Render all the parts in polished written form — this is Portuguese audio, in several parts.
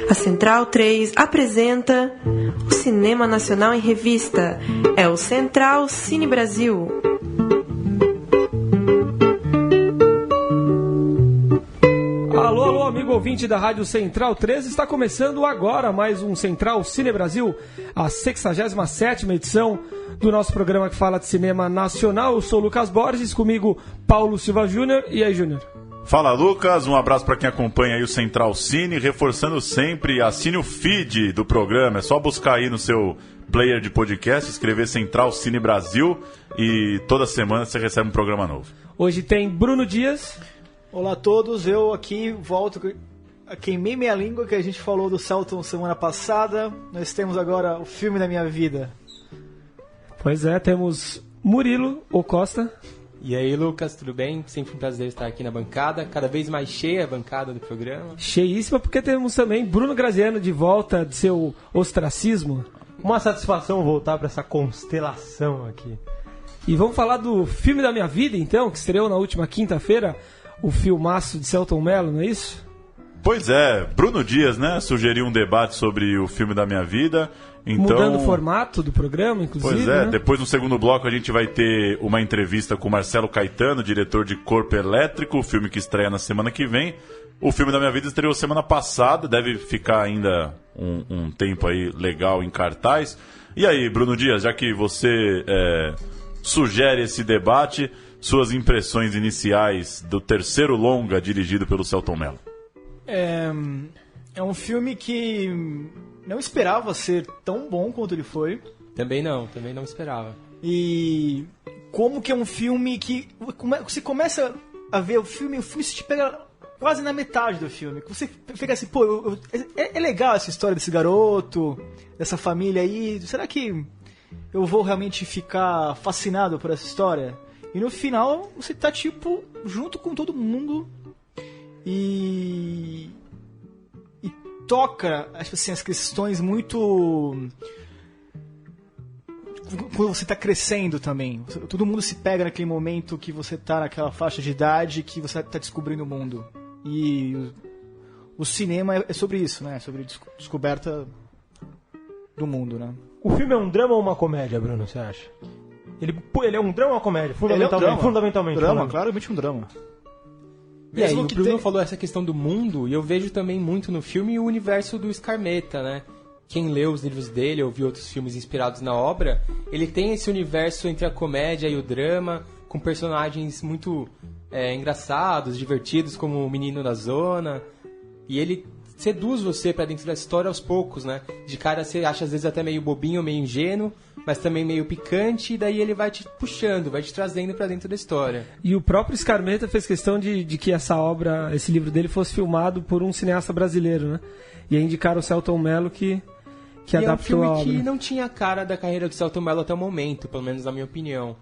A Central 3 apresenta o Cinema Nacional em Revista. É o Central Cine Brasil. Alô, amigo ouvinte da Rádio Central 3, está começando agora mais um Central Cine Brasil, a 67ª edição do nosso programa que fala de cinema nacional. Eu sou o Lucas Borges, comigo Paulo Silva Júnior. E aí, Júnior? Fala, Lucas, um abraço para quem acompanha aí o Central Cine, reforçando sempre, assine o feed do programa, é só buscar aí no seu player de podcast, escrever Central Cine Brasil e toda semana você recebe um programa novo. Hoje tem Bruno Dias. Olá a todos, eu aqui volto, queimei minha língua que a gente falou do Celton semana passada, nós temos agora o filme da minha vida. Pois é, temos Murilo ou Costa. E aí, Lucas, tudo bem? Sempre um prazer estar aqui na bancada, cada vez mais cheia a bancada do programa. Cheíssima, porque temos também Bruno Graziano de volta de seu ostracismo. Uma satisfação voltar para essa constelação aqui. E vamos falar do filme da minha vida, então, que estreou na última quinta-feira, o filmaço de Selton Mello, não é isso? Pois é, Bruno Dias, né, sugeriu um debate sobre o filme da minha vida. Então, mudando o formato do programa, inclusive. Pois é, né? Depois no segundo bloco a gente vai ter uma entrevista com Marcelo Caetano, diretor de Corpo Elétrico, o filme que estreia na semana que vem. O filme da minha vida estreou semana passada, deve ficar ainda um tempo aí legal em cartaz. E aí, Bruno Dias, já que você sugere esse debate, suas impressões iniciais do terceiro longa dirigido pelo Selton Mello. É um filme que não esperava ser tão bom quanto ele foi. Também não esperava. E como que é um filme que você começa a ver o filme se te pega quase na metade do filme. Você fica assim, pô, é legal essa história desse garoto, dessa família aí. Será que eu vou realmente ficar fascinado por essa história? E no final você tá tipo junto com todo mundo e toca assim, as questões muito. Quando você tá crescendo também. Todo mundo se pega naquele momento que você tá naquela faixa de idade que você tá descobrindo o mundo. E o cinema é sobre isso, né? Sobre descoberta do mundo, né? O filme é um drama ou uma comédia, Bruno, você acha? Ele é um drama ou uma comédia? Fundamentalmente. Drama, claramente um drama. E aí, o Bruno falou essa questão do mundo, e eu vejo também muito no filme o universo do Scarmeta, né? Quem lê os livros dele, ou viu outros filmes inspirados na obra, ele tem esse universo entre a comédia e o drama, com personagens muito engraçados, divertidos, como o Menino da Zona, e ele seduz você pra dentro da história aos poucos, né? De cara você acha às vezes até meio bobinho, meio ingênuo, mas também meio picante, e daí ele vai te puxando, vai te trazendo pra dentro da história. E o próprio Scarmeta fez questão de que essa obra, esse livro dele, fosse filmado por um cineasta brasileiro, né? E aí indicaram o Selton Mello que adaptou a obra. É um filme que não tinha a cara da carreira do Selton Mello até o momento, pelo menos na minha opinião.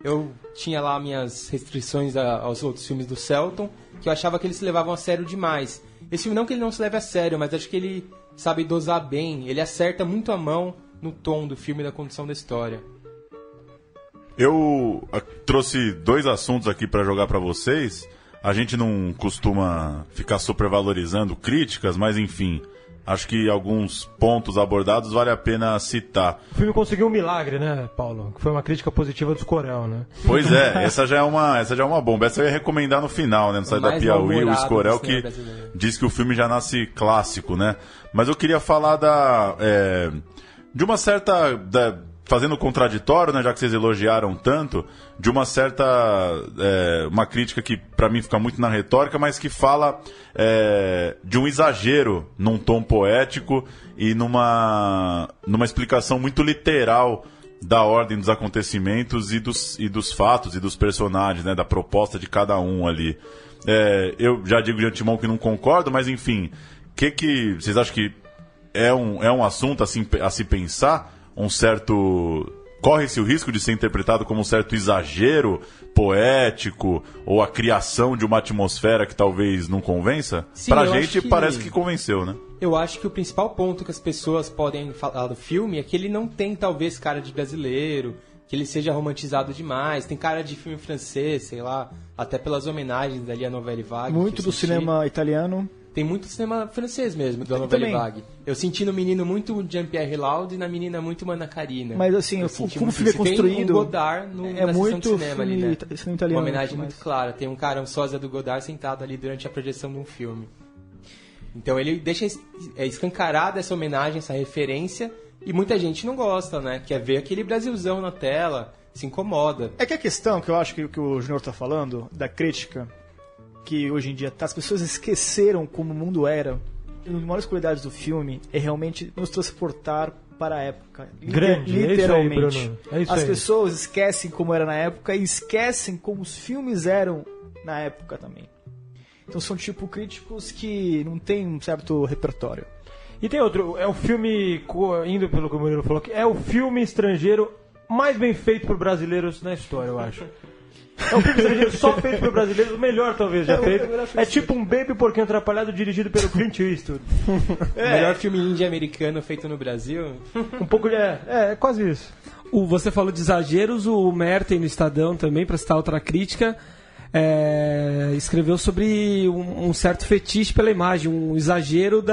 Eu tinha lá minhas restrições aos outros filmes do Selton, que eu achava que eles se levavam a sério demais. Esse filme não que ele não se leve a sério, mas acho que ele sabe dosar bem, ele acerta muito a mão no tom do filme e da condução da história. Eu trouxe dois assuntos aqui para jogar para vocês. A gente não costuma ficar supervalorizando críticas, mas enfim, acho que alguns pontos abordados vale a pena citar. O filme conseguiu um milagre, né, Paulo? Que foi uma crítica positiva do Escorel, né? Pois é, essa já é uma bomba. Essa eu ia recomendar no final, né? No site da Piauí, o Escorel, que diz que o filme já nasce clássico, né? Mas eu queria falar de uma certa. Fazendo contraditório, né, já que vocês elogiaram tanto, de uma certa. Uma crítica que pra mim fica muito na retórica, mas que fala de um exagero num tom poético e numa explicação muito literal da ordem dos acontecimentos e dos fatos e dos personagens, né, da proposta de cada um ali. Eu já digo de antemão que não concordo, mas enfim, que vocês acham que é um assunto assim, a se pensar? Corre-se o risco de ser interpretado como um certo exagero poético ou a criação de uma atmosfera que talvez não convença? Sim, pra gente parece que convenceu, né? Eu acho que o principal ponto que as pessoas podem falar do filme é que ele não tem talvez cara de brasileiro, que ele seja romantizado demais. Tem cara de filme francês, sei lá, até pelas homenagens ali à Nouvelle Vague. Muito do cinema italiano. Tem muito cinema francês mesmo, da Nouvelle Vague. Eu senti no menino muito Jean-Pierre Laud e na menina muito Mana Karina. Mas assim, como o filme é construído... Tem um Godard na muito sessão de cinema ali, né? Italiano, uma homenagem muito clara. Tem um cara, um sósia do Godard, sentado ali durante a projeção de um filme. Então ele deixa escancarada essa homenagem, essa referência, e muita gente não gosta, né? Quer ver aquele Brasilzão na tela, se incomoda. É que a questão que eu acho que o Junior tá falando, da crítica... que hoje em dia as pessoas esqueceram como o mundo era. Uma das maiores qualidades do filme é realmente nos transportar para a época. Grande, literalmente. É isso aí, Bruno. É isso as aí. pessoas esquecem como era na época e esquecem como os filmes eram na época também. Então são tipo críticos que não têm um certo repertório. E tem outro, é o filme, indo pelo que o Murilo falou, que é o filme estrangeiro mais bem feito por brasileiros na história, eu acho. É um filme estrangeiro só feito por brasileiros, o melhor talvez já feito. É tipo um Baby Porquinho Atrapalhado dirigido pelo Clint Eastwood. O melhor filme indie americano feito no Brasil. Um pouco de... É quase isso. Você falou de exageros, o Merten no Estadão também, para citar outra crítica, escreveu sobre um certo fetiche pela imagem, um exagero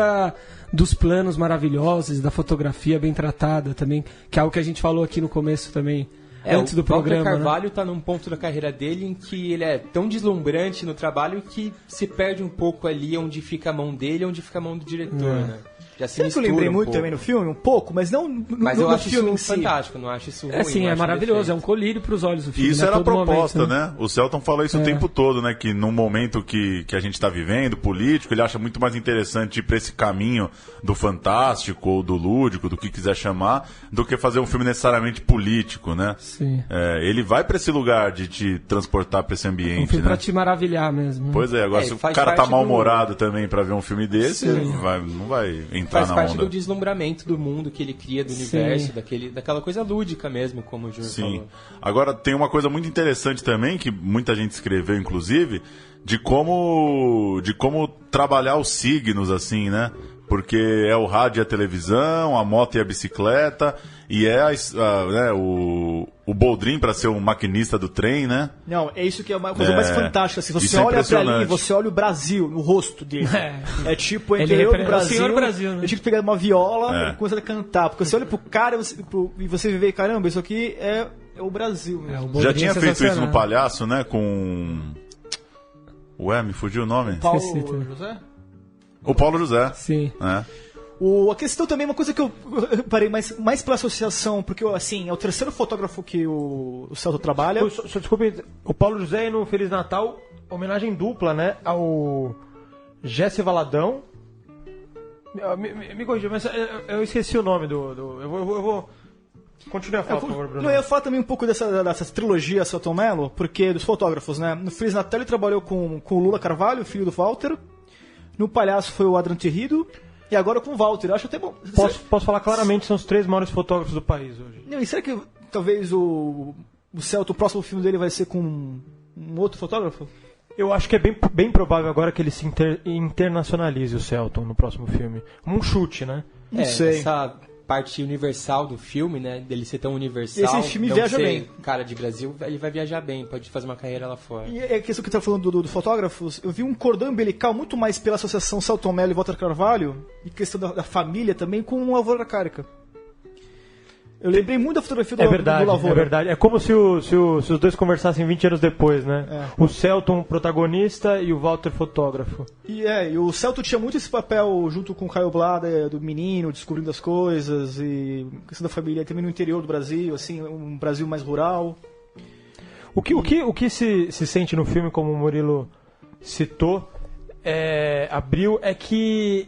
dos planos maravilhosos, da fotografia bem tratada também, que é algo que a gente falou aqui no começo também. Antes do programa, o Walter Carvalho está num ponto da carreira dele em que ele é tão deslumbrante no trabalho que se perde um pouco ali onde fica a mão dele e onde fica a mão do diretor, né? Já se mistura eu lembrei um muito pouco. também no filme, um pouco, mas não mas eu acho filme isso fantástico, não acho isso ruim. Sim, é maravilhoso, é um colírio para os olhos do filme. Isso era a proposta, momento, né? O Selton falou isso o tempo todo, né? Que num momento que a gente está vivendo, político, ele acha muito mais interessante ir para esse caminho do fantástico ou do lúdico, do que quiser chamar, do que fazer um filme necessariamente político, né? Sim. Ele vai para esse lugar de te transportar para esse ambiente, um filme né? para te maravilhar mesmo. Pois é, agora se o cara tá mal-humorado também para ver um filme desse, não vai entrar faz na parte onda. do deslumbramento do mundo que ele cria, do universo, daquela coisa lúdica mesmo, como o Júnior falou. Agora, tem uma coisa muito interessante também, que muita gente escreveu, inclusive, de como trabalhar os signos, assim, né? Porque é o rádio e a televisão, a moto e a bicicleta, e né, o Boldrin para ser um maquinista do trem, né? Não, é isso que é uma coisa mais fantástica. Assim, você olha pra ali, você olha o Brasil no rosto dele. É tipo o interior do Brasil. O senhor Brasil, né? Eu tive que pegar uma viola e começar a cantar. Porque você olha pro cara e você vê, caramba, isso aqui é o Brasil. Já tinha feito isso no Palhaço, né? Com... Ué, me fugiu o nome? Paulo José? O Paulo José. Sim. A questão também é uma coisa que eu parei mais pela associação, porque assim, é o terceiro fotógrafo que o Celto trabalha. Desculpe, o Paulo José no Feliz Natal, homenagem dupla, né, ao Jesse Valadão. Me corrija, mas eu esqueci o nome do eu vou... Continue a falar, por favor, Bruno. Eu ia falar também um pouco dessa trilogia Celton Mello, porque dos fotógrafos, né? No Feliz Natal ele trabalhou com o Lula Carvalho, filho do Walter. No Palhaço foi o Adrian Terrido. E agora com o Walter. Eu acho até bom. Posso falar claramente, são os 3 maiores fotógrafos do país hoje. Não, e será que talvez o Celto, o próximo filme dele vai ser com um outro fotógrafo? Eu acho que é bem provável agora que ele se internacionalize, o Celton, no próximo filme. Um chute, né? Não sei. Essa parte universal do filme, né? Dele ser tão universal. Esse filme viaja bem. Cara de Brasil, ele vai viajar bem, pode fazer uma carreira lá fora. E é questão que você tá falando do fotógrafos, eu vi um cordão umbilical muito mais pela associação Celton Mello e Walter Carvalho, e questão da família também, com o Lavoura Carica. Eu lembrei muito da fotografia do Lavoura. É verdade. É como se os dois conversassem 20 anos depois, né? O Celton protagonista e o Walter fotógrafo. E o Celton tinha muito esse papel junto com o Caio Blada, do menino, descobrindo as coisas, e questão da família também no interior do Brasil, assim, um Brasil mais rural. O que se sente no filme, como o Murilo citou, Abril, é que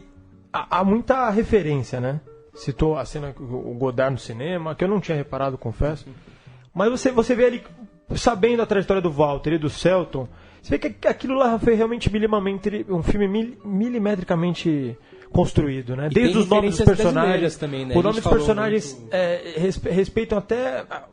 há muita referência, né? Citou a cena o Godard no cinema, que eu não tinha reparado, confesso. Mas você vê ali, sabendo a trajetória do Walter e do Celton, você vê que aquilo lá foi realmente um filme milimetricamente construído, né? Desde os nomes dos personagens também, né? Os nomes dos personagens respeitam até a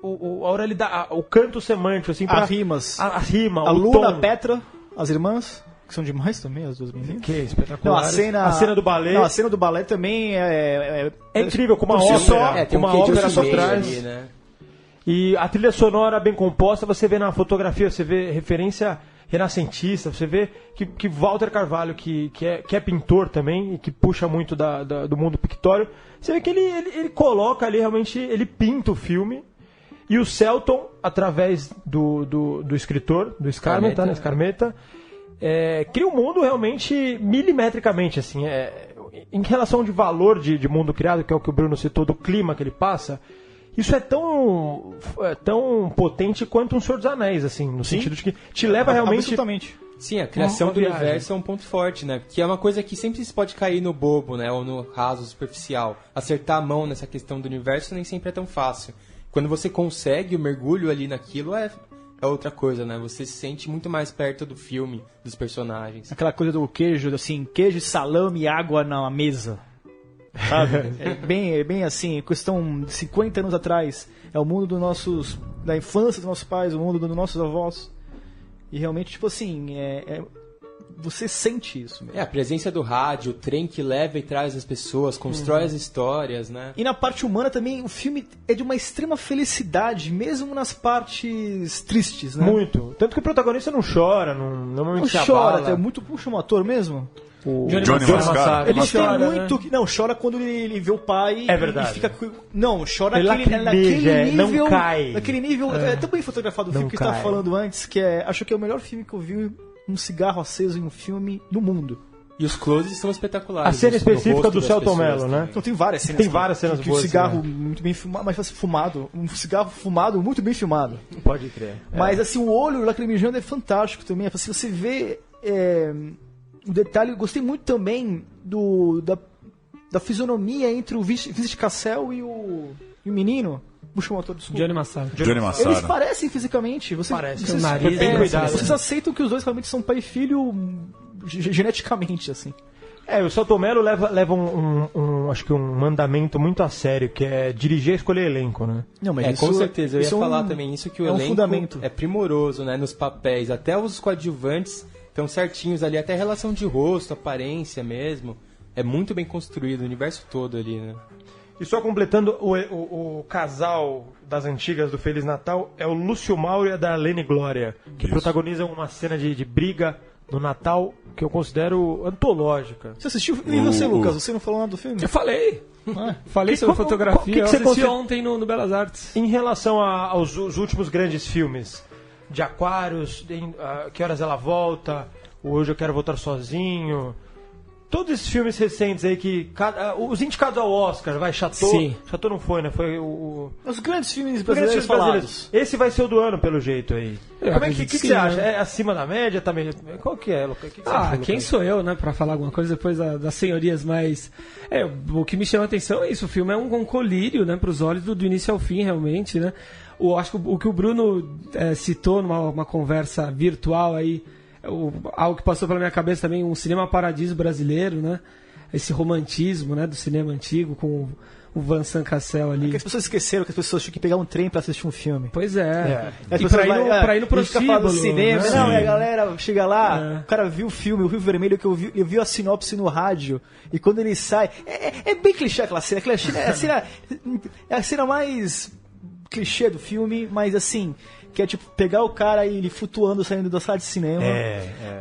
oralidade, o canto semântico, assim, as rimas. A rima, a o Luna, tom. a Petra, as irmãs, que são demais também, as duas meninas. Que é espetacular. Não, a cena do balé. Não, a cena do balé também é incrível, como uma por si ópera. tem Uma um quê de ópera por vermelho trás. ali, né? E a trilha sonora bem composta, você vê na fotografia, você vê referência renascentista, você vê que Walter Carvalho, que é pintor também, e que puxa muito do mundo pictório, você vê que ele coloca ali, realmente, ele pinta o filme, e o Selton, através do escritor, do Skármeta, né, Skármeta, cria um mundo realmente milimetricamente, assim, em relação de valor de mundo criado, que é o que o Bruno citou, do clima que ele passa. Isso é tão potente quanto um Senhor dos Anéis, assim, no sentido de que te leva realmente... Absolutamente. Sim, a criação do universo é um ponto forte, né? Que é uma coisa que sempre se pode cair no bobo, né? Ou no raso, superficial. Acertar a mão nessa questão do universo nem sempre é tão fácil. Quando você consegue o mergulho ali naquilo, é outra coisa, né? Você se sente muito mais perto do filme, dos personagens. Aquela coisa do queijo, assim, queijo, salame e água na mesa. Sabe? É bem assim, questão de 50 anos atrás. É o mundo da infância dos nossos pais, o mundo dos nossos avós. E realmente, tipo assim, você sente isso mesmo. A presença do rádio, o trem que leva e traz as pessoas, constrói as histórias, né? E na parte humana também, o filme é de uma extrema felicidade, mesmo nas partes tristes, né? Muito. Tanto que o protagonista não chora, normalmente se chora, abala. é muito puxa um ator mesmo. O Johnny Mascara. Ele chora, tem muito... Né? Não, chora quando ele vê o pai verdade. e fica... Não, chora Ele naquele nível... não cai. Naquele nível... É tão bem fotografado o filme que eu estava falando antes, que acho que é o melhor filme que eu vi, um cigarro aceso em um filme do mundo. E os closes são espetaculares. A cena específica do Selton Mello, né? Então tem várias cenas. Tem várias cenas boas. Um cigarro muito bem filmado, mas fumado. Um cigarro fumado muito bem filmado. Pode crer. Mas assim, o olho lacrimejando é fantástico também. Assim, você vê... O detalhe, eu gostei muito também da fisionomia entre o Vincent Cassel e o menino. Puxa o ator, desculpa. Johnny Massaro. Eles parecem fisicamente. Parece. Nariz bem cuidado. Vocês aceitam que os dois realmente são pai e filho geneticamente, assim. O Selton Mello leva acho que um mandamento muito a sério, que é dirigir e escolher elenco, né? Não, mas com certeza, eu ia falar também isso, que o elenco fundamento. É primoroso, né? Nos papéis, até os coadjuvantes estão certinhos ali, até a relação de rosto, aparência mesmo. É muito bem construído, o universo todo ali, né? E só completando, o casal das antigas do Feliz Natal é o Lúcio Mauro e a Darlene Glória, que protagonizam uma cena de briga no Natal que eu considero antológica. Você assistiu? E você, Lucas? Você não falou nada do filme? Eu falei. Falei sobre fotografia. Eu assisti ontem no Belas Artes. Em relação aos últimos grandes filmes, de Aquários, Que Horas Ela Volta, Hoje Eu Quero Voltar Sozinho... Todos esses filmes recentes aí que... os indicados ao Oscar, Chateau... Sim. Chateau não foi, né? Foi os grandes filmes brasileiros falados. Esse vai ser o do ano, pelo jeito aí. Que você acha? Né? É acima da média também? Qual que é, Lucas? Quem sou eu, né? Pra falar alguma coisa depois das senhorias, mas... o que me chama a atenção é isso. O filme é um colírio, né? Pros olhos do início ao fim, realmente, né? Acho que o que o Bruno citou numa conversa virtual aí... algo que passou pela minha cabeça também, um cinema paradiso brasileiro, né? Esse romantismo, né, do cinema antigo com o Vincent Cassel ali. Que as pessoas esqueceram que as pessoas tinham que pegar um trem pra assistir um filme. Pois é. E pra ir no prostíbulo, cinema, né? Não, e a galera chega lá, o cara viu o filme, o Rio Vermelho, que eu vi a sinopse no rádio, e quando ele sai... É bem clichê aquela cena. É a cena mais clichê do filme, mas assim... Que é tipo pegar o cara e ele flutuando saindo da sala de cinema.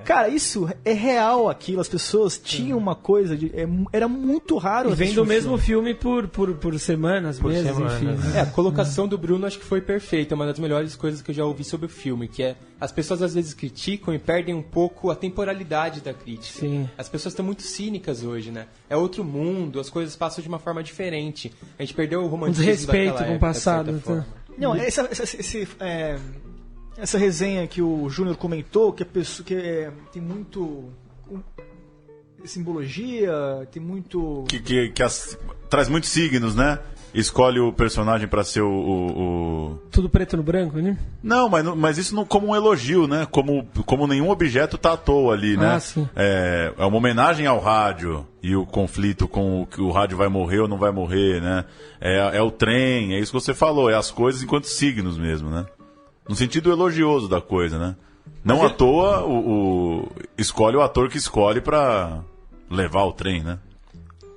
Cara, isso é real aquilo. As pessoas tinham uma coisa de. Era muito raro. E vem do mesmo filme por semanas, meses, enfim. Né? A colocação do Bruno acho que foi perfeita. Uma das melhores coisas que eu já ouvi sobre o filme. Que é as pessoas às vezes criticam e perdem um pouco a temporalidade da crítica. Sim. As pessoas estão muito cínicas hoje, né? É outro mundo, as coisas passam de uma forma diferente. A gente perdeu o romantismo desrespeito com o passado. Não, essa resenha que o Júnior comentou, que a pessoa tem muito simbologia, tem muito... Traz muitos signos, né? Escolhe o personagem pra ser o... Tudo preto no branco, né? Não, mas isso não como um elogio, né? Como nenhum objeto tá à toa ali, né? Sim. É uma homenagem ao rádio e o conflito com o que o rádio vai morrer ou não vai morrer, né? É o trem, é isso que você falou, é as coisas enquanto signos mesmo, né? No sentido elogioso da coisa, né? Não à toa escolhe o ator que escolhe pra levar o trem, né?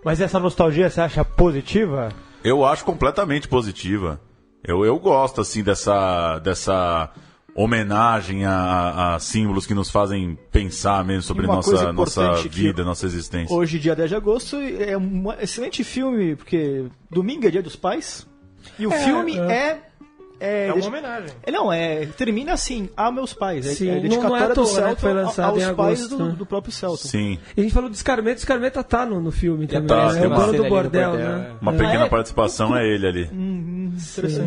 Mas essa nostalgia você acha positiva? Eu acho completamente positiva. Eu gosto, assim, dessa homenagem a símbolos que nos fazem pensar mesmo sobre nossa vida, nossa existência. Hoje, dia 10 de agosto, é um excelente filme, porque domingo é dia dos pais, e o filme é uma homenagem. Termina assim, a meus pais. Sim, é dedicatória do Selton, foi lançado aos pais agosto, do próprio Selton. Sim. E a gente falou do Scarmeta, o Scarmeta tá no filme também. Tá, É o dono do bordel, né? Uma pequena participação é ele ali.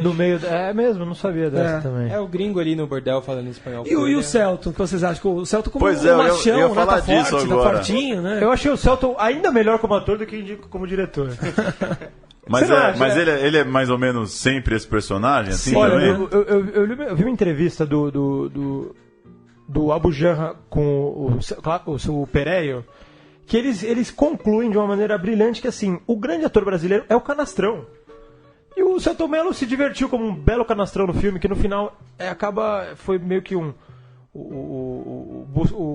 No meio... É mesmo, não sabia dessa também. É o gringo ali no bordel falando espanhol. E o Selton, o que vocês acham? O Selton como pois um machão, eu ia falar né? Tá disso forte, agora. tá fortinho, né? Eu achei o Selton ainda melhor como ator do que como diretor. Mas ele é mais ou menos sempre esse personagem, assim, olha, também? eu vi uma entrevista do Abu Janra com o Pereio, que eles concluem de uma maneira brilhante que, assim, o grande ator brasileiro é o Canastrão. E o Selton Mello se divertiu como um belo canastrão no filme, que no final foi meio que o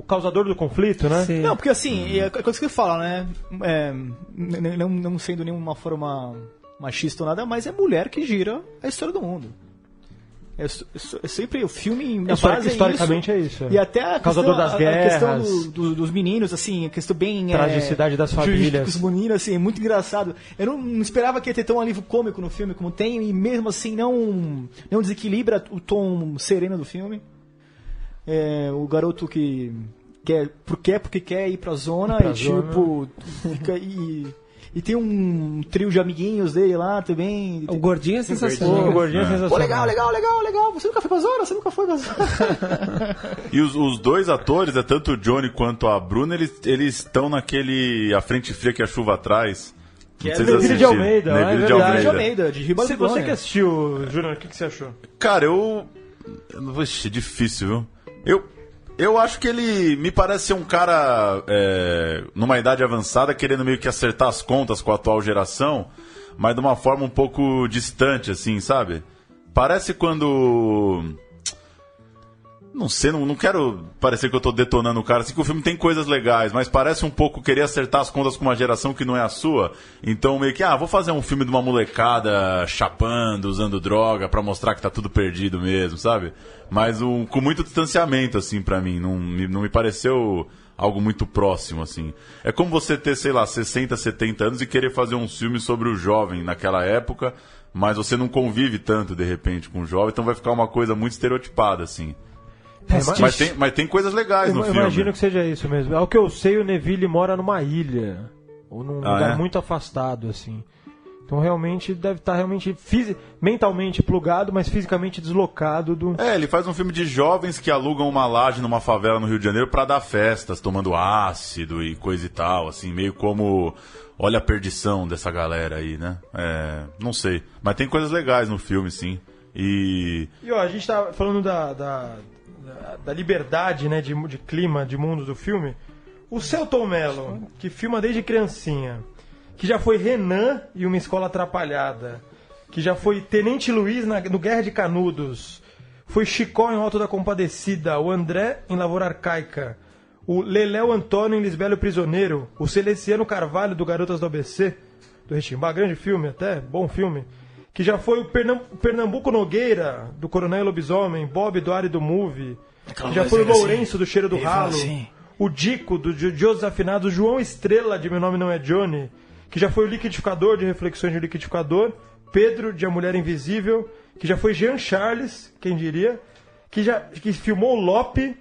causador do conflito, né? Sim. Não, porque assim, é coisa que ele fala, né? Não sendo nenhuma forma machista ou nada, mas é mulher que gira a história do mundo. É sempre o filme na base historicamente é isso. E até a causador das guerras, a questão dos meninos, assim, a questão bem... tragicidade das famílias. Os meninos, assim, é muito engraçado. Eu não esperava que ia ter tão alívio cômico no filme como tem, e mesmo assim não desequilibra o tom sereno do filme. O garoto que porque quer ir pra zona fica e tem um trio de amiguinhos dele lá também. O gordinho é sensacional. O gordinho é sensacional. Pô, legal. Você nunca foi pra zona? Você nunca foi pra zona. E os dois atores, tanto o Johnny quanto a Bruna, eles estão naquele A Frente Fria que a Chuva Atrás. Que é Neville de Almeida. Neville de Almeida, de Riba Se você que assistiu, Júnior, o que você achou? Cara, Vixe, difícil, viu? Eu acho que ele me parece ser um cara numa idade avançada, querendo meio que acertar as contas com a atual geração, mas de uma forma um pouco distante, assim, sabe? Parece quando... Não sei, não quero parecer que eu tô detonando o cara, assim, que o filme tem coisas legais, mas parece um pouco querer acertar as contas com uma geração que não é a sua. Então, meio que, vou fazer um filme de uma molecada chapando, usando droga, pra mostrar que tá tudo perdido mesmo, sabe? Mas com muito distanciamento, assim, pra mim. Não me pareceu algo muito próximo, assim. É como você ter, sei lá, 60, 70 anos e querer fazer um filme sobre o jovem naquela época, mas você não convive tanto, de repente, com o jovem, então vai ficar uma coisa muito estereotipada, assim. Mas tem coisas legais no filme. Eu imagino que seja isso mesmo. Ao que eu sei, o Neville mora numa ilha. Ou num lugar muito afastado, assim. Então realmente deve estar mentalmente plugado, mas fisicamente deslocado do... ele faz um filme de jovens que alugam uma laje numa favela no Rio de Janeiro pra dar festas, tomando ácido e coisa e tal, assim, meio como... Olha a perdição dessa galera aí, né? Não sei. Mas tem coisas legais no filme, sim. E a gente tá falando da liberdade, né, de clima, de mundo do filme. O Selton Mello, que filma desde criancinha, que já foi Renan e Uma Escola Atrapalhada, que já foi Tenente Luiz no Guerra de Canudos, foi Chicó em Alto da Compadecida, o André em Lavoura Arcaica, o Leléo Antônio em Lisbelo Prisioneiro, o Celestiano Carvalho do Garotas do ABC, do Retimbá, grande filme até, bom filme, que já foi o Pernambuco Nogueira, do Coronel Lobisomem, Bob do Ari do Movie, que já foi o Lourenço do Cheiro do Ralo, o Dico do Dios Afinados, João Estrela de Meu Nome Não É Johnny, que já foi o Liquidificador de Reflexões de Liquidificador, Pedro de A Mulher Invisível, que já foi Jean Charles, quem diria, que filmou o Lope,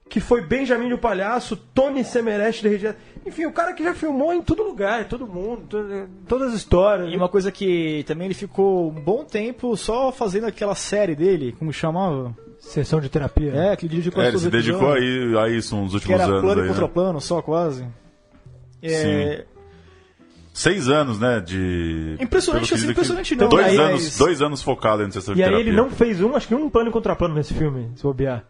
que foi Benjamin o Palhaço, Tony Semereste de Regia. Enfim, o cara que já filmou em todo lugar, todo mundo, todas as histórias. E uma coisa que também ele ficou um bom tempo só fazendo aquela série dele, como chamava? Sessão de terapia. Que ele ele se dedicou a isso nos últimos anos. Que era plano aí, e contraplano, só quase. Sim. 6 anos, né, de... Impressionante, assim, impressionante não. 2 anos focado em sessão de terapia. E aí ele não fez acho que um plano e contraplano nesse filme, se bobear.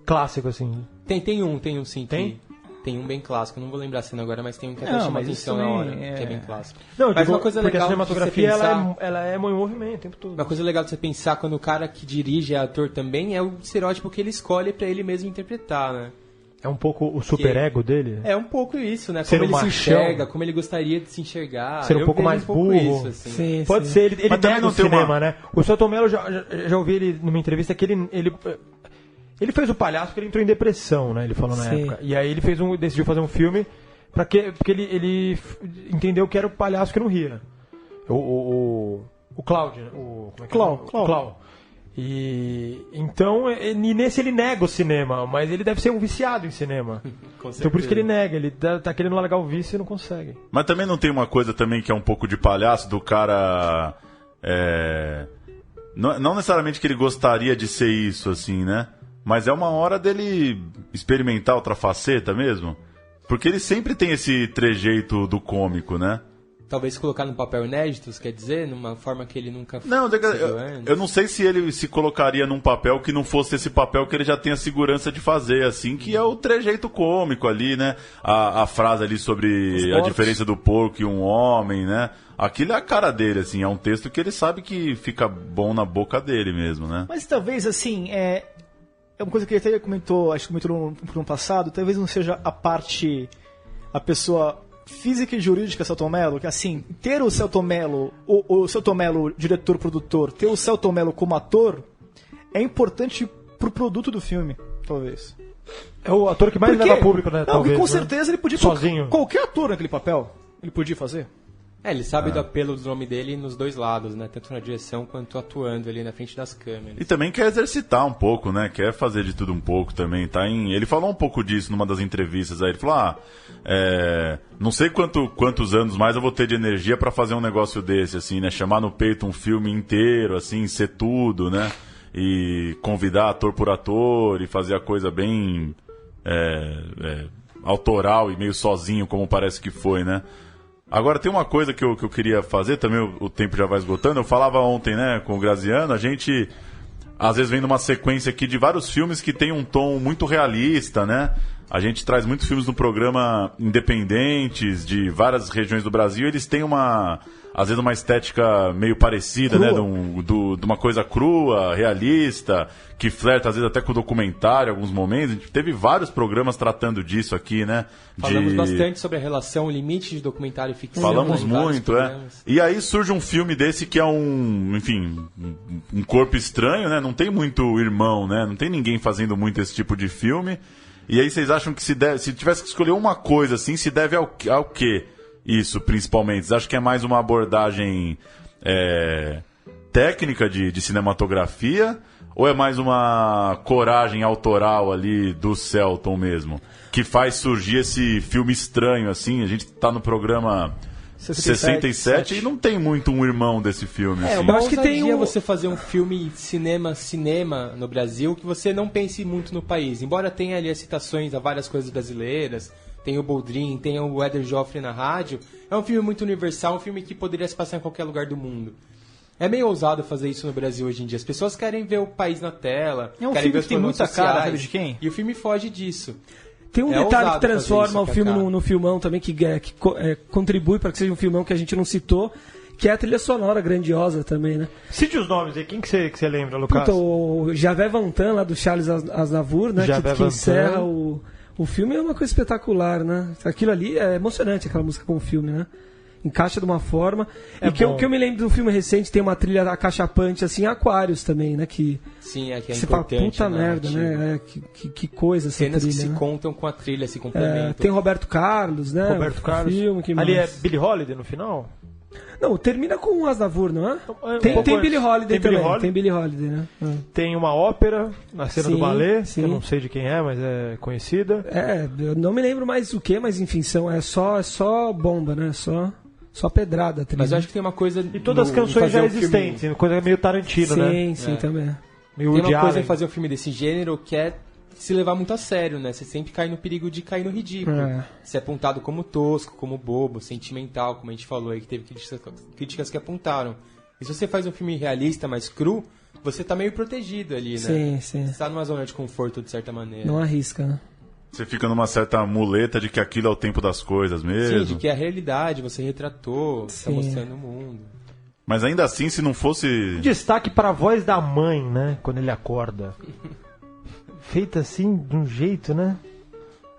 Clássico, assim. Tem um sim. Tem? Tem um bem clássico, não vou lembrar a cena agora, mas tem um que até chama atenção na hora, que é bem clássico. Não, mas uma coisa porque legal a cinematografia pensar, ela é em movimento o tempo todo. Uma coisa legal de você pensar quando o cara que dirige é ator também é o estereótipo que ele escolhe pra ele mesmo interpretar, né? É um pouco o superego dele? É um pouco isso, né? Ser como ele machão. se enxerga, como ele gostaria de se enxergar. Ser um pouco mais burro. Isso, assim. Sim, pode ser, ele nega no cinema, né? O Selton Mello, já ouvi ele numa entrevista que ele fez o palhaço porque ele entrou em depressão, né? Ele falou na época. E aí ele decidiu fazer um filme porque ele entendeu que era o palhaço que não ria. O Cláudio, né? Como é que é? Cláudio. E então, nesse ele nega o cinema, mas ele deve ser um viciado em cinema. Então por isso que ele nega, ele tá querendo largar o vício e não consegue. Mas também não tem uma coisa também que é um pouco de palhaço do cara... Não necessariamente que ele gostaria de ser isso, assim, né? Mas é uma hora dele experimentar outra faceta mesmo. Porque ele sempre tem esse trejeito do cômico, né? Talvez colocar num papel inédito, você quer dizer? Numa forma que ele nunca Não, eu não sei se ele se colocaria num papel que não fosse esse papel que ele já tem a segurança de fazer, assim, que é o trejeito cômico ali, né? A frase ali sobre a diferença do porco e um homem, né? Aquilo é a cara dele, assim, é um texto que ele sabe que fica bom na boca dele mesmo, né? Mas talvez, assim, é uma coisa que ele até comentou, acho que comentou no passado, talvez não seja a pessoa... física e jurídica Selton Mello, que assim, ter o Selton Mello, o Selton Mello diretor-produtor, ter o Selton Mello como ator, é importante pro produto do filme, talvez. É o ator que mais leva público, né? Não, talvez, com né? certeza ele podia... Sozinho. Qualquer ator naquele papel, ele podia fazer. Ele sabe do apelo do nome dele nos dois lados, né? Tanto na direção quanto atuando ali na frente das câmeras. E também quer exercitar um pouco, né? Quer fazer de tudo um pouco também. Ele falou um pouco disso numa das entrevistas aí. Ele falou, não sei quantos anos mais eu vou ter de energia pra fazer um negócio desse, assim, né? Chamar no peito um filme inteiro, assim, ser tudo, né? E convidar ator por ator e fazer a coisa bem autoral e meio sozinho, como parece que foi, né? Agora, tem uma coisa que eu queria fazer, também o tempo já vai esgotando. Eu falava ontem, né, com o Graziano, a gente, às vezes, vem numa sequência aqui de vários filmes que tem um tom muito realista, né? A gente traz muitos filmes no programa independentes, de várias regiões do Brasil, eles têm às vezes uma estética meio parecida, crua, né? De uma coisa crua, realista, que flerta às vezes até com o documentário em alguns momentos. A gente teve vários programas tratando disso aqui, né? Falamos bastante sobre a relação, o limite de documentário e ficção. Falamos muito, E aí surge um filme desse que é um corpo estranho, né? Não tem muito irmão, né? Não tem ninguém fazendo muito esse tipo de filme. E aí vocês acham que se tivesse que escolher uma coisa assim, se deve ao quê? Isso, principalmente. Vocês acham que é mais uma abordagem técnica de cinematografia? Ou é mais uma coragem autoral ali do Selton mesmo? Que faz surgir esse filme estranho, assim? A gente tá no programa 67 e não tem muito um irmão desse filme. Assim. Eu acho que tem você fazer um filme cinema no Brasil que você não pense muito no país. Embora tenha ali as citações a várias coisas brasileiras, tem o Boldrin, tem o Éder Joffre na rádio, é um filme muito universal, um filme que poderia se passar em qualquer lugar do mundo. É meio ousado fazer isso no Brasil hoje em dia. As pessoas querem ver o país na tela, querem ver que tem muita cara, sabe de quem? E o filme foge disso. Tem um detalhe que transforma o filme no filmão também, que contribui para que seja um filmão que a gente não citou, que é a trilha sonora grandiosa também, né? Cite os nomes aí, quem que você lembra, Lucas? Puta, o Javé Vantan, lá do Charles Aznavour, né? Que encerra o filme, é uma coisa espetacular, né? Aquilo ali é emocionante, aquela música com o filme, né? Encaixa de uma forma. E que eu me lembro de um filme recente, tem uma trilha acachapante, assim, Aquários também, né? Sim, que é você importante. Fala, puta merda, né? Que coisa essa cenas trilha, que se né? contam com a trilha, se complementam. Tem Roberto Carlos, né? Roberto Carlos. Filme, ali é Billie Holiday no final? Não, termina com o Aznavour, não é? Tem Billie Holiday também. Tem Billie Holiday, né? Tem uma ópera na cena do balé, que eu não sei de quem é, mas é conhecida. Eu não me lembro mais o que, mas enfim, é só bomba, né? Só pedrada. Mas eu acho que tem uma coisa... E todas as canções já existentes, coisa meio Tarantino, né? Sim, também. Meio tem uma coisa em fazer um filme desse gênero que é se levar muito a sério, né? Você sempre cai no perigo de cair no ridículo. Ser apontado como tosco, como bobo, sentimental, como a gente falou aí, que teve críticas que apontaram. E se você faz um filme realista, mais cru, você tá meio protegido ali, né? Sim. Você tá numa zona de conforto, de certa maneira. Não arrisca, né? Você fica numa certa muleta de que aquilo é o tempo das coisas mesmo. Sim, de que é a realidade, você retratou, tá mostrando o mundo. Mas ainda assim, se não fosse... Destaque para a voz da mãe, né? Quando ele acorda. Feita assim, de um jeito, né?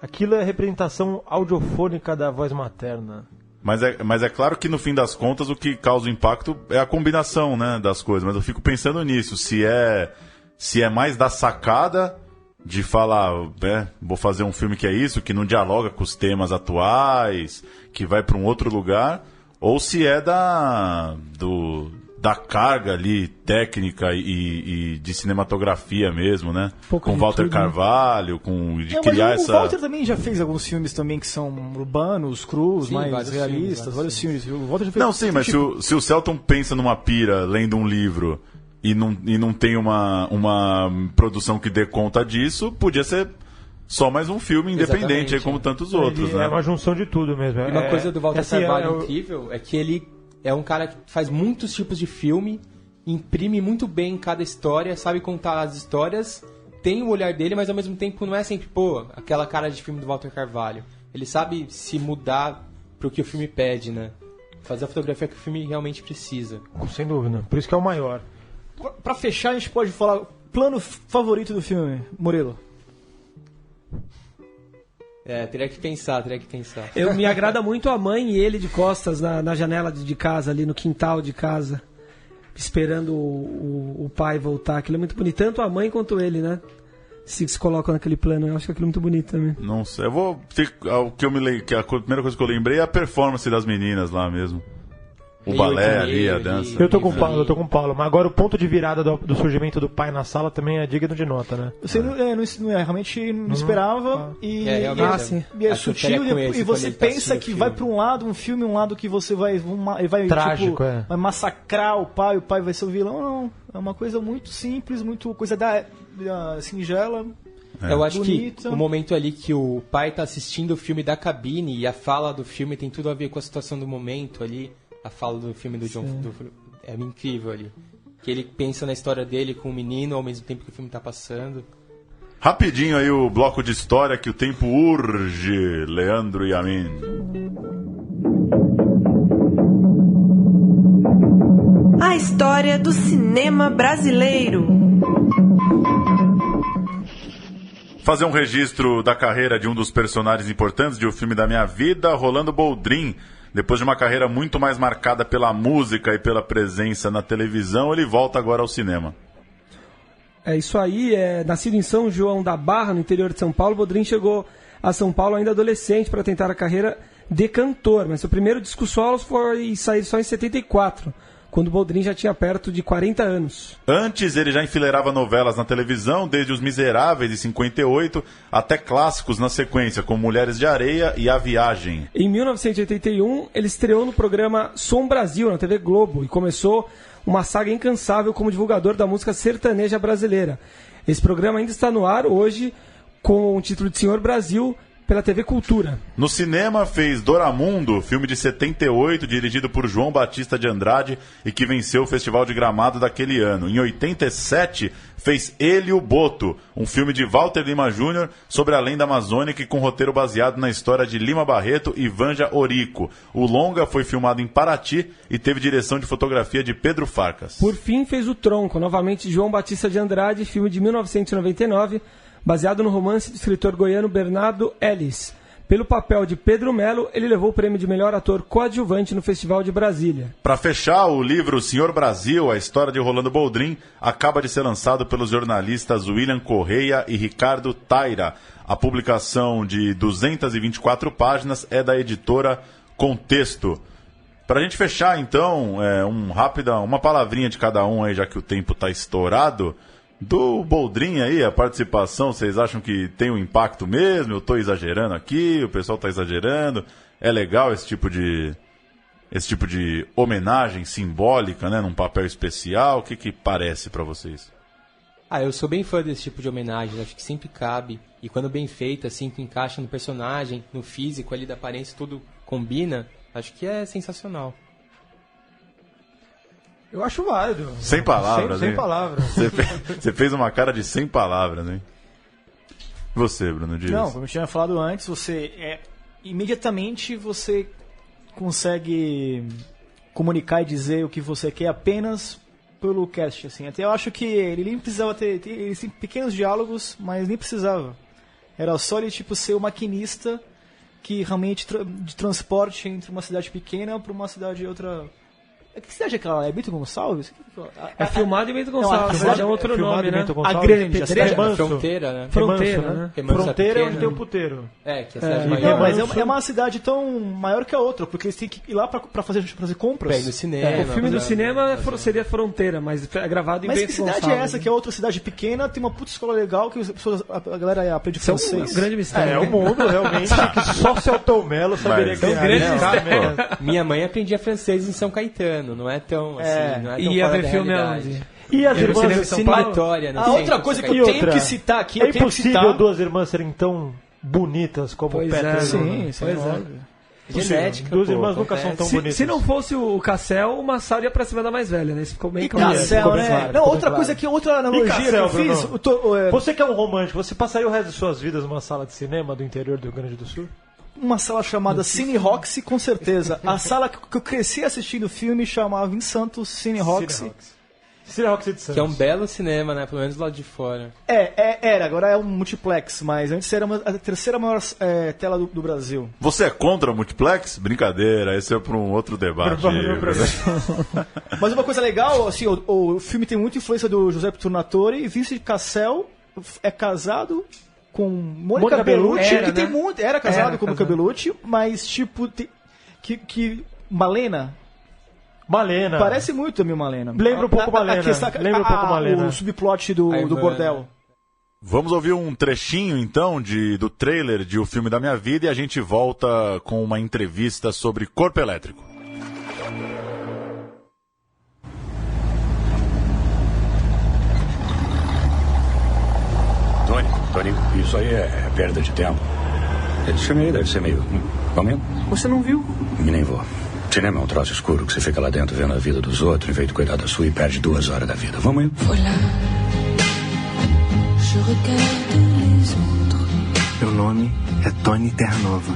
aquilo é representação audiofônica da voz materna. Mas é claro que no fim das contas o que causa o impacto é a combinação, né, das coisas. Mas eu fico pensando nisso, se é mais da sacada de falar, vou fazer um filme que é isso, que não dialoga com os temas atuais, que vai para um outro lugar, ou se é da carga ali técnica e de cinematografia mesmo, né? Com Walter tudo, Carvalho, de criar essa... O Walter também já fez alguns filmes também que são urbanos, crus, mais realistas, vários filmes. O Walter já fez... Não, sim, mas se o Selton pensa numa pira lendo um livro e não tem uma produção que dê conta disso, podia ser só mais um filme independente, aí, como tantos outros, né? É uma junção de tudo mesmo. E uma coisa do Walter Carvalho incrível é que ele é um cara que faz muitos tipos de filme, imprime muito bem cada história, sabe contar as histórias, tem o olhar dele, mas ao mesmo tempo não é sempre, aquela cara de filme do Walter Carvalho. Ele sabe se mudar pro que o filme pede, né? Fazer a fotografia que o filme realmente precisa. Sem dúvida, por isso que é o maior. Pra fechar, a gente pode falar plano favorito do filme, Murilo. Teria que pensar. Me agrada muito a mãe e ele de costas na janela de casa, ali no quintal de casa, esperando o pai voltar. Aquilo é muito bonito, tanto a mãe quanto ele, né? Se colocam naquele plano, eu acho que aquilo é muito bonito também. Não sei, a primeira coisa que eu lembrei é a performance das meninas lá mesmo. O balé ali, a dança. Eu tô com o Paulo, mas agora o ponto de virada do surgimento do pai na sala também é digno de nota, né? Você realmente não esperava e é sutil e você pensa que vai pra um lado, um filme, um lado que você vai trágico, vai massacrar o pai vai ser o vilão. Não, é uma coisa muito simples, muito coisa singela. Eu acho bonita. Que o momento ali que o pai tá assistindo o filme da cabine e a fala do filme tem tudo a ver com a situação do momento ali. A fala do filme do John é incrível ali. Que ele pensa na história dele com o menino ao mesmo tempo que o filme tá passando. Rapidinho aí o bloco de história que o tempo urge, Leandro e Amin. A história do cinema brasileiro. Fazer um registro da carreira de um dos personagens importantes de O Filme da Minha Vida, Rolando Boldrin. Depois de uma carreira muito mais marcada pela música e pela presença na televisão, ele volta agora ao cinema. É isso aí, nascido em São João da Barra, no interior de São Paulo, Boldrin chegou a São Paulo ainda adolescente para tentar a carreira de cantor, mas seu primeiro disco solo foi sair só em 74, quando Boldrin já tinha perto de 40 anos. Antes, ele já enfileirava novelas na televisão, desde Os Miseráveis, de 58, até clássicos na sequência, como Mulheres de Areia e A Viagem. Em 1981, ele estreou no programa Som Brasil, na TV Globo, e começou uma saga incansável como divulgador da música sertaneja brasileira. Esse programa ainda está no ar hoje, com o título de Senhor Brasil, pela TV Cultura. No cinema fez Doramundo, filme de 78, dirigido por João Batista de Andrade e que venceu o Festival de Gramado daquele ano. Em 87, fez Ele e o Boto, um filme de Walter Lima Jr. sobre a lenda amazônica e com roteiro baseado na história de Lima Barreto e Vanja Orico. O longa foi filmado em Paraty e teve direção de fotografia de Pedro Farcas. Por fim, fez O Tronco, novamente de João Batista de Andrade, filme de 1999, baseado no romance do escritor goiano Bernardo Ellis. Pelo papel de Pedro Melo, ele levou o prêmio de melhor ator coadjuvante no Festival de Brasília. Para fechar, o livro Senhor Brasil, a história de Rolando Boldrin, acaba de ser lançado pelos jornalistas William Correia e Ricardo Taira. A publicação de 224 páginas é da editora Contexto. Para a gente fechar, então, uma palavrinha de cada um aí, já que o tempo está estourado. Do Boldrin aí, a participação, vocês acham que tem um impacto mesmo? Eu estou exagerando aqui, o pessoal está exagerando. É legal esse tipo de homenagem simbólica, né, num papel especial? O que parece para vocês? Eu sou bem fã desse tipo de homenagem, acho que sempre cabe. E quando bem feita, assim, que encaixa no personagem, no físico ali da aparência, tudo combina, acho que é sensacional. Eu acho válido. Sem palavras, Sem palavras. Você fez uma cara de 100 palavras, hein? E você, Bruno, diz? Não, como eu tinha falado antes, imediatamente você consegue comunicar e dizer o que você quer apenas pelo cast, assim. Até eu acho que ele nem precisava ter pequenos diálogos, mas nem precisava. Era só ele, tipo, ser o maquinista que realmente de transporte entre uma cidade pequena para uma cidade outra... Que cidade é aquela? É Bento Gonçalves? É filmado em Bento Gonçalves, é outro nome, né? A Grande, a cidade Fronteira, né? Fronteira, né? Fronteira é onde tem o puteiro. Que é a cidade maior. Não, mas é uma cidade tão maior que a outra, porque eles têm que ir lá pra fazer compras. Bem, no cinema. O filme do cinema seria Fronteira, mas é gravado em Bento Gonçalves. Mas que cidade é essa, que é outra cidade pequena, tem uma puta escola legal, que a galera aprende francês? É um grande mistério. É o mundo, realmente, que só o Celton Mello saberia criar. Minha mãe aprendia francês em São Caetano, não é tão assim, não é tão ia ver filme aonde? E as irmãs de São Paulo? Outra coisa que eu tenho que citar aqui, é impossível duas irmãs serem tão bonitas como o Peter. Sim, pois é. Genética. Duas irmãs nunca são tão bonitas. Se não fosse o Cassel, o Massaro ia pra cima da mais velha, né? Isso ficou bem claro. Cassel, né? Claro, não, outra coisa aqui, outra analogia Cassel, que eu fiz. Você que é um romântico, você passaria o resto de suas vidas numa sala de cinema do interior do Rio Grande do Sul? Uma sala chamada Cine Roxy, com certeza. A sala que eu cresci assistindo o filme chamava em Santos Cine Roxy. Cine Roxy de Santos. Que é um belo cinema, né? Pelo menos lá de fora. Era. Agora é um multiplex, mas antes era a terceira maior tela do Brasil. Você é contra o multiplex? Brincadeira, esse é para um outro debate. Mas uma coisa legal, assim, o filme tem muita influência do Giuseppe Tornatore, e Vincent Cassel é casado com Mônica Bellucci, era, que tem né? muito. Era casado com Mônica Bellucci, mas tipo. Que Malena. Parece muito a minha Malena. Lembra um pouco Malena. Lembra um pouco Malena. O subplot do bordel. Vamos ouvir um trechinho, então, do trailer de O Filme da Minha Vida e a gente volta com uma entrevista sobre Corpo Elétrico. Tony, isso aí é perda de tempo. Esse filme aí deve ser meio... Vamos? Você não viu? E nem vou. Cinema é um troço escuro que você fica lá dentro vendo a vida dos outros, em vez de cuidar da sua, e perde 2 horas da vida. Vamos aí? Meu nome é Tony Terranova.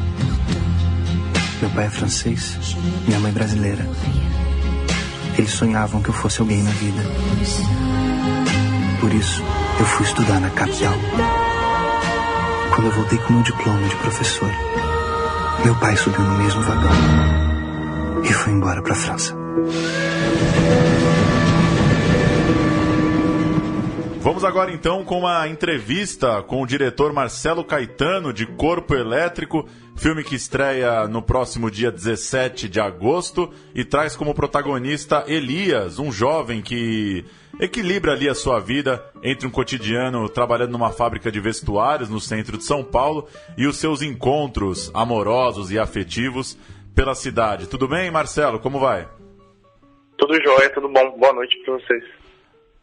Meu pai é francês, minha mãe brasileira. Eles sonhavam que eu fosse alguém na vida. Por isso, eu fui estudar na capital. Quando eu voltei com meu diploma de professor, meu pai subiu no mesmo vagão e foi embora para a França. Vamos agora então com uma entrevista com o diretor Marcelo Caetano de Corpo Elétrico, filme que estreia no próximo dia 17 de agosto e traz como protagonista Elias, um jovem que equilibra ali a sua vida entre um cotidiano trabalhando numa fábrica de vestuários no centro de São Paulo e os seus encontros amorosos e afetivos pela cidade. Tudo bem, Marcelo? Como vai? Tudo jóia, tudo bom. Boa noite para vocês.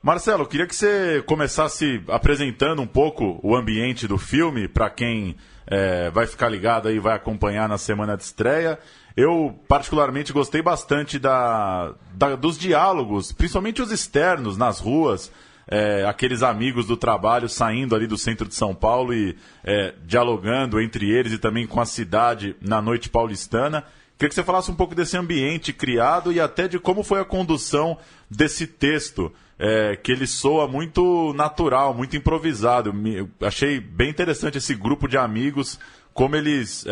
Marcelo, queria que você começasse apresentando um pouco o ambiente do filme para quem vai ficar ligado aí, vai acompanhar na semana de estreia. Eu, particularmente, gostei bastante dos diálogos, principalmente os externos, nas ruas, aqueles amigos do trabalho saindo ali do centro de São Paulo e dialogando entre eles e também com a cidade na noite paulistana. Queria que você falasse um pouco desse ambiente criado e até de como foi a condução desse texto, que ele soa muito natural, muito improvisado. Eu achei bem interessante esse grupo de amigos, como eles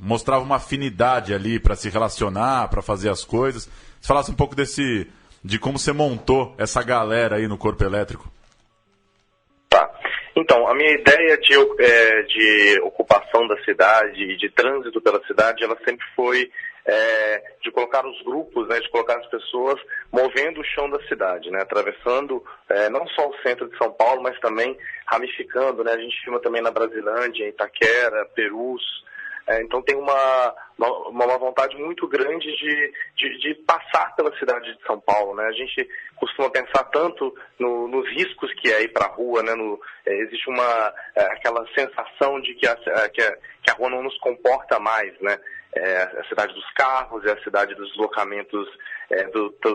mostravam uma afinidade ali para se relacionar, para fazer as coisas. Você falasse um pouco de como você montou essa galera aí no Corpo Elétrico. Tá. Então, a minha ideia de ocupação da cidade e de trânsito pela cidade, ela sempre foi de colocar os grupos, né, de colocar as pessoas movendo o chão da cidade, né, atravessando não só o centro de São Paulo, mas também ramificando, né, a gente filma também na Brasilândia, em Itaquera, Perus. Então tem uma vontade muito grande de passar pela cidade de São Paulo, né? A gente costuma pensar tanto nos riscos que é ir para a rua, né? Existe aquela sensação de que a rua não nos comporta mais, né? A cidade dos carros, é a cidade dos deslocamentos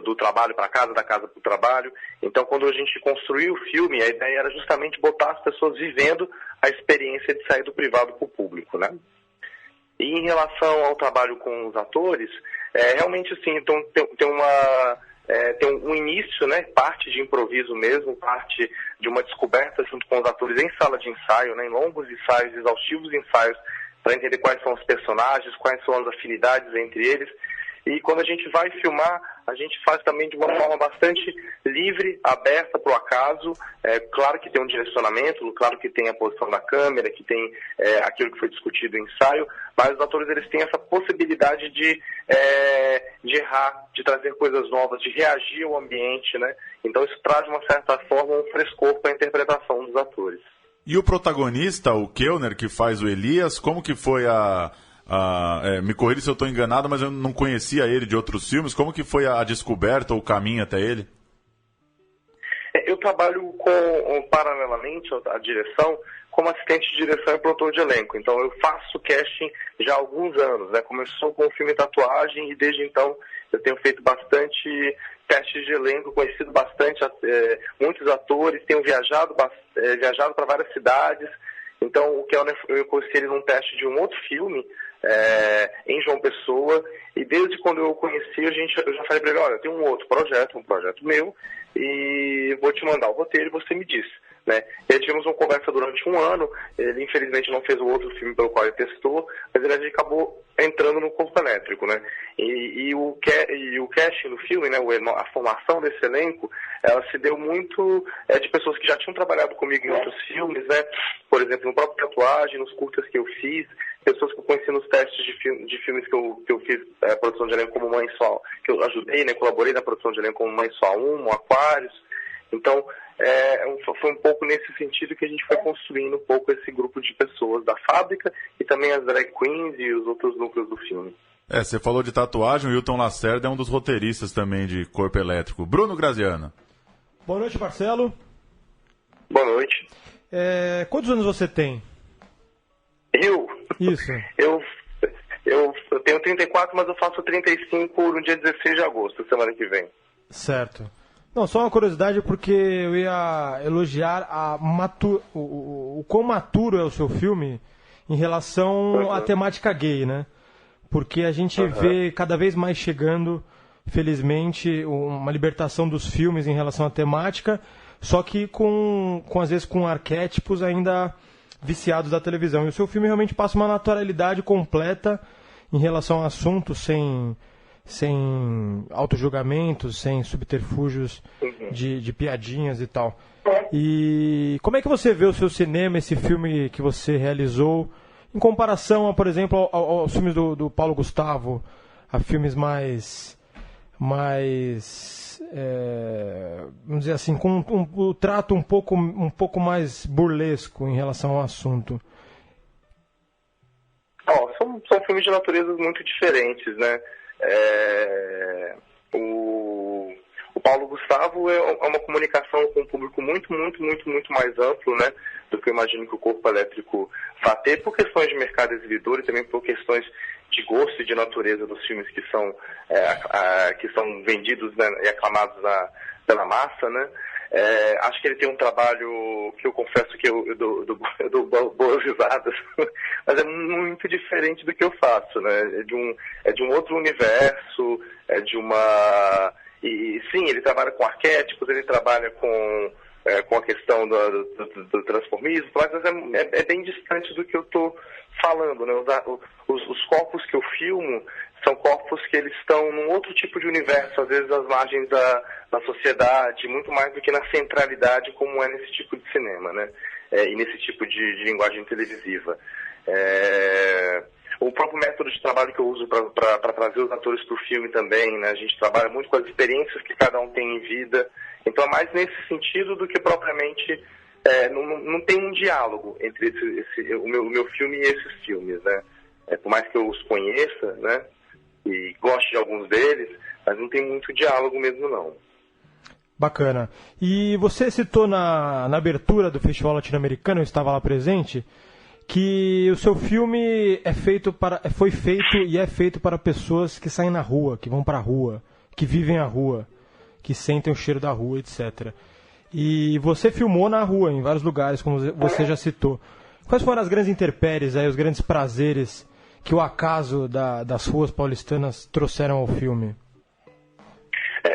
do trabalho para casa, da casa para o trabalho. Então, quando a gente construiu o filme, a ideia era justamente botar as pessoas vivendo a experiência de sair do privado para o público, né? E em relação ao trabalho com os atores, realmente assim, então, tem tem um início, né, parte de improviso mesmo, parte de uma descoberta junto com os atores em sala de ensaio, né, em longos ensaios, exaustivos ensaios, para entender quais são os personagens, quais são as afinidades entre eles. E quando a gente vai filmar, a gente faz também de uma forma bastante livre, aberta para o acaso. Claro que tem um direcionamento, claro que tem a posição da câmera, que tem aquilo que foi discutido no ensaio, mas os atores eles têm essa possibilidade de errar, de trazer coisas novas, de reagir ao ambiente, né? Então isso traz, de uma certa forma, um frescor para a interpretação dos atores. E o protagonista, o Kellner, que faz o Elias, como que foi me corrija se eu estou enganado, mas eu não conhecia ele de outros filmes. Como que foi a descoberta, o caminho até ele? Eu trabalho paralelamente à direção, como assistente de direção e produtor de elenco. Então eu faço casting já há alguns anos, né? Começou com o filme Tatuagem e desde então eu tenho feito bastante testes de elenco, conhecido bastante muitos atores, tenho viajado para várias cidades. Então o Kellner, eu conheci ele num teste de um outro filme, em João Pessoa, e desde quando eu o conheci, eu já falei para ele, olha, eu tenho um outro projeto, um projeto meu, e vou te mandar o roteiro e você me diz, né? E aí tivemos uma conversa durante um ano, ele infelizmente não fez o outro filme pelo qual ele testou, mas ele acabou entrando no Corpo Elétrico, né? E o casting no filme, né, a formação desse elenco, ela se deu muito de pessoas que já tinham trabalhado comigo em outros filmes, né? Por exemplo, no próprio Tatuagem, nos curtas que eu fiz, pessoas que eu conheci nos testes de filmes que eu fiz produção de elenco como Mãe Só, que eu ajudei, né, colaborei na produção de elenco como Mãe Só 1, Aquários. Então, foi um pouco nesse sentido que a gente foi construindo um pouco esse grupo de pessoas da fábrica e também as drag queens e os outros núcleos do filme. Você falou de Tatuagem, o Hilton Lacerda é um dos roteiristas também de Corpo Elétrico. Bruno Graziano. Boa noite, Marcelo. Boa noite. Quantos anos você tem? Eu? Isso. Eu tenho 34, mas eu faço 35 no dia 16 de agosto, semana que vem. Certo. Não, só uma curiosidade, porque eu ia elogiar o quão maturo é o seu filme em relação à temática gay, né? Porque a gente vê cada vez mais chegando, felizmente, uma libertação dos filmes em relação à temática, só que às vezes com arquétipos ainda viciados da televisão. E o seu filme realmente passa uma naturalidade completa em relação ao assunto, sem autojulgamentos, sem subterfúgios de piadinhas e tal. E como é que você vê o seu cinema, esse filme que você realizou, em comparação, por exemplo, aos filmes do Paulo Gustavo, a filmes mais vamos dizer assim, com um trato um pouco mais burlesco em relação ao assunto? São filmes de naturezas muito diferentes, né? O Paulo Gustavo é uma comunicação com um público muito mais amplo, né, do que eu imagino que o Corpo Elétrico vai ter, por questões de mercado exibidor e também por questões de gosto e de natureza dos filmes que são vendidos, né, e aclamados pela massa, né? Acho que ele tem um trabalho que eu confesso que eu dou boas risadas, mas é muito diferente do que eu faço, né? É de um outro universo, E sim, ele trabalha com arquétipos, ele trabalha com a questão do transformismo, mas é bem distante do que eu estou falando, né? Os corpos que eu filmo são corpos que eles estão num outro tipo de universo, às vezes às margens da sociedade, muito mais do que na centralidade como é nesse tipo de cinema, né? E nesse tipo de linguagem televisiva. O próprio método de trabalho que eu uso para trazer os atores para o filme também, né? A gente trabalha muito com as experiências que cada um tem em vida. Então é mais nesse sentido do que propriamente... não tem um diálogo entre o meu filme e esses filmes, né? Por mais que eu os conheça, né? E goste de alguns deles, mas não tem muito diálogo mesmo, não. Bacana. E você citou na abertura do Festival Latino-Americano, eu estava lá presente, que o seu filme foi feito e é feito para pessoas que saem na rua, que vão para a rua, que vivem a rua, que sentem o cheiro da rua, etc. E você filmou na rua, em vários lugares, como você já citou. Quais foram as grandes intempéries, os grandes prazeres que o acaso das ruas paulistanas trouxeram ao filme?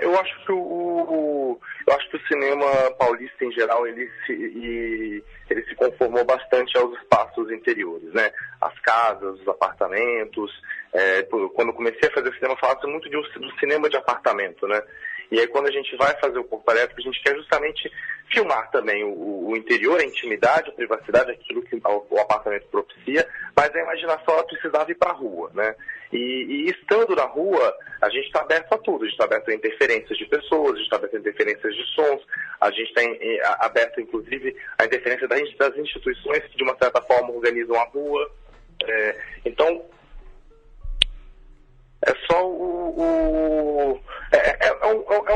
eu acho que o cinema paulista em geral ele se conformou bastante aos espaços interiores, né? As casas, os apartamentos. Quando eu comecei a fazer cinema, eu falava muito do cinema de apartamento, né? E aí quando a gente vai fazer o Corpo Elétrico, a gente quer justamente filmar também o interior, a intimidade, a privacidade, aquilo que o apartamento propicia, mas a imaginação ela precisava ir para a rua, né? E estando na rua, a gente está aberto a tudo, a gente está aberto a interferências de pessoas, a gente está aberto a interferências de sons, a gente está aberto, inclusive, a interferência das instituições que, de uma certa forma, organizam a rua. Então, é só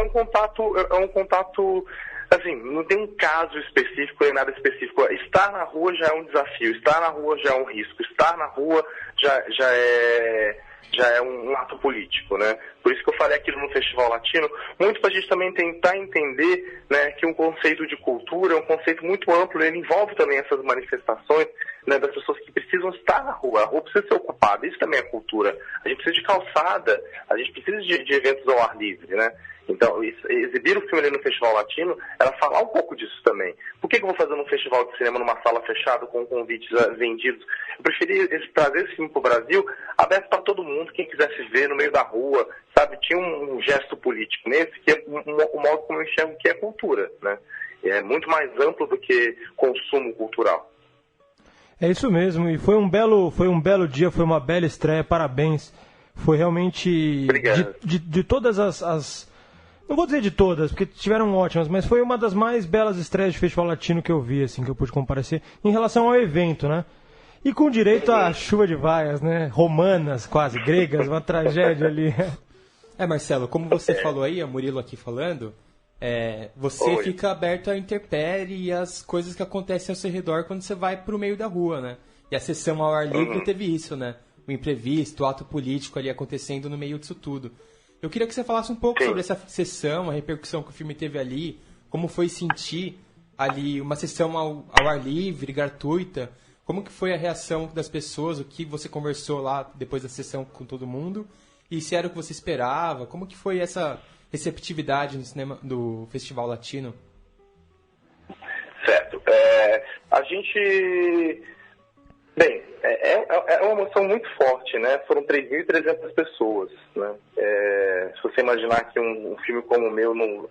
um contato, assim, não tem um caso específico nem nada específico. Estar na rua já é um desafio, estar na rua já é um risco, estar na rua já é um ato político, né? Por isso que eu falei aquilo no Festival Latino, muito para a gente também tentar entender, né, que um conceito de cultura é um conceito muito amplo, ele envolve também essas manifestações, né, das pessoas que precisam estar na rua. A rua precisa ser ocupada, isso também é cultura. A gente precisa de calçada, a gente precisa de eventos ao ar livre, né? Então, exibir o filme ali no Festival Latino era falar um pouco disso também. Por que eu vou fazer um festival de cinema numa sala fechada com convites vendidos? Eu preferi trazer esse filme para o Brasil aberto para todo mundo, quem quisesse ver no meio da rua, sabe? Tinha um gesto político nesse, que é o modo como eu enxergo que é cultura, né? É muito mais amplo do que consumo cultural. É isso mesmo, e foi um belo dia, foi uma bela estreia, parabéns. Foi realmente de todas as... Não vou dizer de todas, porque tiveram ótimas, mas foi uma das mais belas estreias de Festival Latino que eu vi, assim, que eu pude comparecer, em relação ao evento, né? E com direito à chuva de vaias, né? Romanas, quase, gregas, uma tragédia ali. Marcelo, como você falou aí, a Murilo aqui falando, você fica aberto à intempérie e às coisas que acontecem ao seu redor quando você vai pro meio da rua, né? E a sessão ao ar livre teve isso, né? O imprevisto, o ato político ali acontecendo no meio disso tudo. Eu queria que você falasse um pouco sobre essa sessão, a repercussão que o filme teve ali, como foi sentir ali uma sessão ao ar livre, gratuita, como que foi a reação das pessoas, o que você conversou lá depois da sessão com todo mundo, e se era o que você esperava, como que foi essa receptividade no cinema do Festival Latino? Certo. A gente... Bem, é uma emoção muito forte, né? Foram 3.300 pessoas, né? Se você imaginar que um filme como o meu não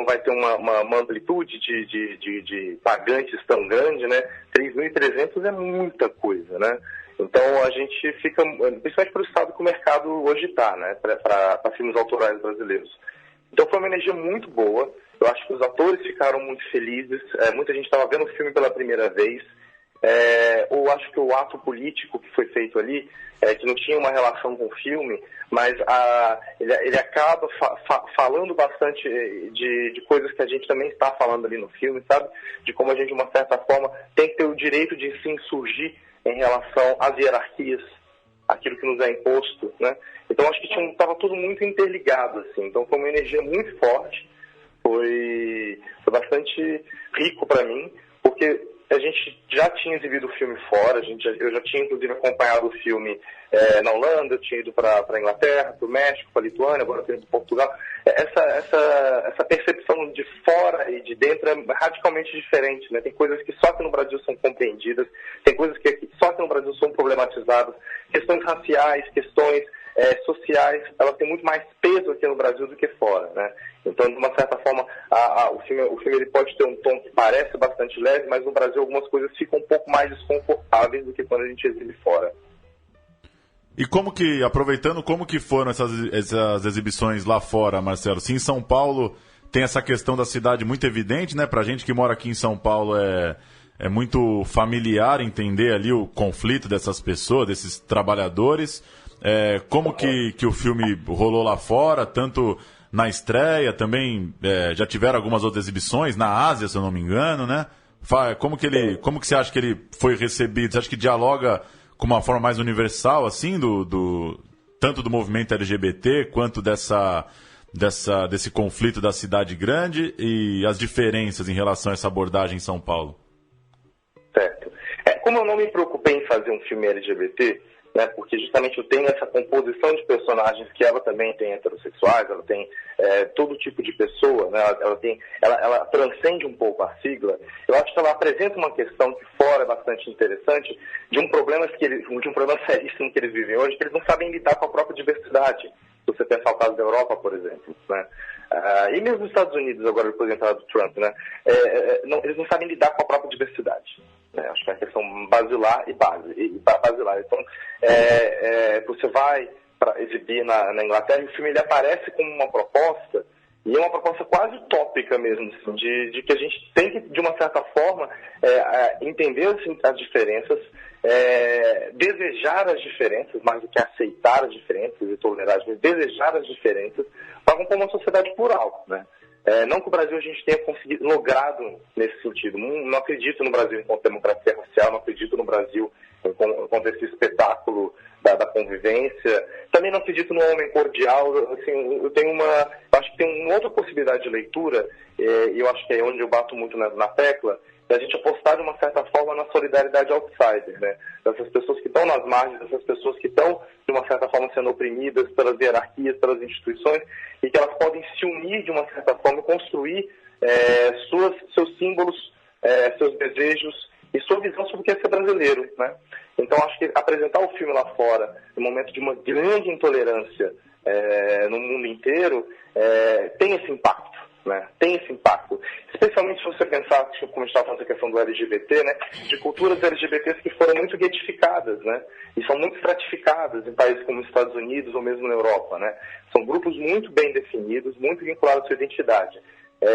vai ter uma amplitude de pagantes tão grande, né? 3.300 é muita coisa, né? Então a gente fica, principalmente para o estado que o mercado hoje está, né? Para filmes autorais brasileiros. Então foi uma energia muito boa. Eu acho que os atores ficaram muito felizes. Muita gente estava vendo o filme pela primeira vez. Eu acho que o ato político que foi feito ali, que não tinha uma relação com o filme, mas ele acaba falando bastante de coisas que a gente também está falando ali no filme, sabe? De como a gente, de uma certa forma, tem que ter o direito de se insurgir em relação às hierarquias, aquilo que nos é imposto, né? Então acho que estava tudo muito interligado, assim. Então foi uma energia muito forte, foi bastante rico para mim, porque a gente já tinha exibido o filme fora, eu já tinha inclusive acompanhado o filme na Holanda, eu tinha ido para a Inglaterra, para o México, para a Lituânia, agora estou indo para Portugal. Essa percepção de fora e de dentro é radicalmente diferente, né? Tem coisas que só aqui no Brasil são compreendidas, tem coisas que só aqui no Brasil são problematizadas, questões raciais, questões sociais, elas têm muito mais peso aqui no Brasil do que fora, né? Então, de uma certa forma, o filme ele pode ter um tom que parece bastante leve, mas no Brasil algumas coisas ficam um pouco mais desconfortáveis do que quando a gente exibe fora. E aproveitando, como que foram essas exibições lá fora, Marcelo? Sim, em São Paulo tem essa questão da cidade muito evidente, né? Pra gente que mora aqui em São Paulo é muito familiar entender ali o conflito dessas pessoas, desses trabalhadores. Como que o filme rolou lá fora, tanto na estreia, também já tiveram algumas outras exibições, na Ásia, se eu não me engano, né? Como que você acha que ele foi recebido? Você acha que dialoga com uma forma mais universal, assim, tanto do movimento LGBT, quanto desse conflito da cidade grande e as diferenças em relação a essa abordagem em São Paulo? Certo. como eu não me preocupei em fazer um filme LGBT, né, porque justamente eu tenho essa composição de personagens que ela também tem heterossexuais, ela tem todo tipo de pessoa, né, ela transcende um pouco a sigla. Eu acho que ela apresenta uma questão que fora é bastante interessante de um problema seríssimo que eles vivem hoje, que eles não sabem lidar com a própria diversidade. Se você pensar o caso da Europa, por exemplo, né? E mesmo nos Estados Unidos, agora depois da entrada do Trump, né? Eles não sabem lidar com a própria diversidade. Né? Acho que é uma questão basilar e basilar. Então, você vai para exibir na Inglaterra e o filme ele aparece como uma proposta, e é uma proposta quase utópica mesmo, assim, de que a gente tem que, de uma certa forma, entender assim, as diferenças, desejar as diferenças, mais do que aceitar as diferenças e tolerar, mas desejar as diferenças para compor uma sociedade plural, né? Não que o Brasil a gente tenha logrado nesse sentido. Não acredito no Brasil enquanto democracia racial, não acredito no Brasil enquanto esse espetáculo da convivência. Também não acredito no homem cordial. Assim, eu acho que tem uma outra possibilidade de leitura, e eu acho que é onde eu bato muito na tecla, da gente apostar de uma certa forma na solidariedade outsider, né? Dessas pessoas que estão nas margens, dessas pessoas que estão, de uma certa forma, sendo oprimidas pelas hierarquias, pelas instituições, e que elas podem se unir de uma certa forma e construir seus símbolos, seus desejos e sua visão sobre o que é ser brasileiro, né? Então, acho que apresentar o filme lá fora, no momento de uma grande intolerância no mundo inteiro, tem esse impacto. Né? Tem esse impacto, especialmente se você pensar, como a gente estava falando da questão do LGBT, né? De culturas LGBTs que foram muito getificadas, né? E são muito estratificadas em países como os Estados Unidos ou mesmo na Europa, né? São grupos muito bem definidos, muito vinculados à sua identidade,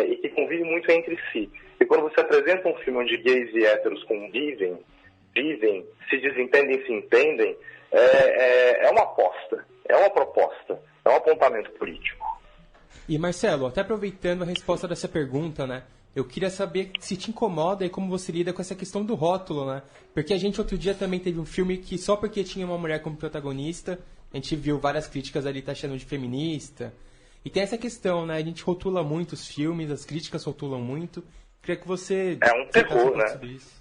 e que convivem muito entre si. E quando você apresenta um filme onde gays e héteros convivem, se desentendem, se entendem, é uma aposta, é uma proposta, é um apontamento político. E Marcelo, até aproveitando a resposta dessa pergunta, né? Eu queria saber se te incomoda e como você lida com essa questão do rótulo, né? Porque a gente outro dia também teve um filme que só porque tinha uma mulher como protagonista, a gente viu várias críticas ali taxando de feminista. E tem essa questão, né? A gente rotula muito os filmes, as críticas rotulam muito. Queria que você... É um terror, né? Sobre isso.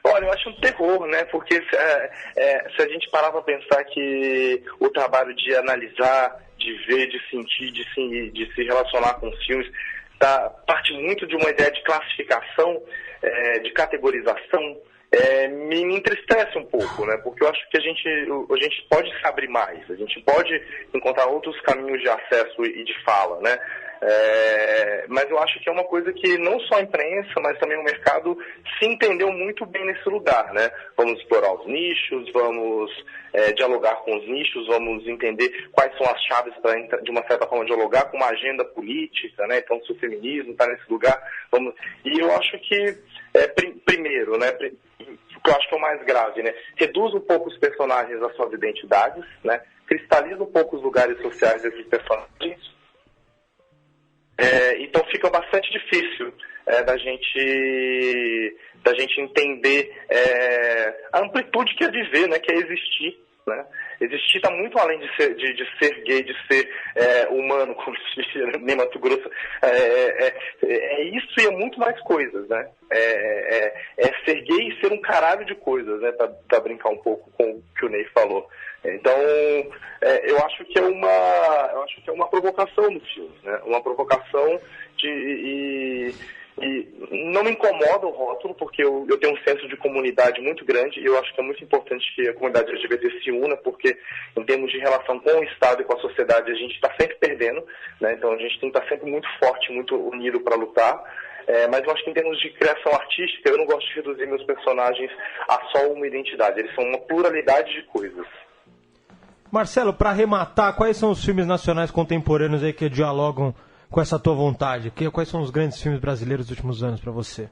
Olha, eu acho um terror, né? Porque se a gente parar para pensar que o trabalho de analisar, de ver, de sentir, de se relacionar com os filmes, parte muito de uma ideia de classificação, de categorização, me entristece um pouco, né? Porque eu acho que a gente pode se abrir mais, a gente pode encontrar outros caminhos de acesso e de fala, né? Mas eu acho que é uma coisa que não só a imprensa, mas também o mercado se entendeu muito bem nesse lugar, né? Vamos explorar os nichos, vamos dialogar com os nichos, vamos entender quais são as chaves para, de uma certa forma, dialogar com uma agenda política, né? Então, se o feminismo está nesse lugar, E eu acho que, primeiro, né? O que eu acho que é o mais grave, né? Reduz um pouco os personagens às suas identidades, né? Cristaliza um pouco os lugares sociais desses personagens. Então fica bastante difícil da gente entender a amplitude que é viver, né, que é existir, né? Existir está muito além de ser gay, de ser humano, como se diz em Mato Grosso. Isso e é muito mais coisas, né? Ser gay e ser um caralho de coisas, né? Pra brincar um pouco com o que o Ney falou. Então, eu acho que é uma provocação no filme, né? Uma provocação e não me incomoda o rótulo, porque eu tenho um senso de comunidade muito grande e eu acho que é muito importante que a comunidade LGBT se una, porque em termos de relação com o Estado e com a sociedade a gente está sempre perdendo, né? Então a gente tem que estar sempre muito forte, muito unido para lutar. Mas eu acho que em termos de criação artística eu não gosto de reduzir meus personagens a só uma identidade, eles são uma pluralidade de coisas. Marcelo, para arrematar, quais são os filmes nacionais contemporâneos aí que dialogam com essa tua vontade? Quais são os grandes filmes brasileiros dos últimos anos para você?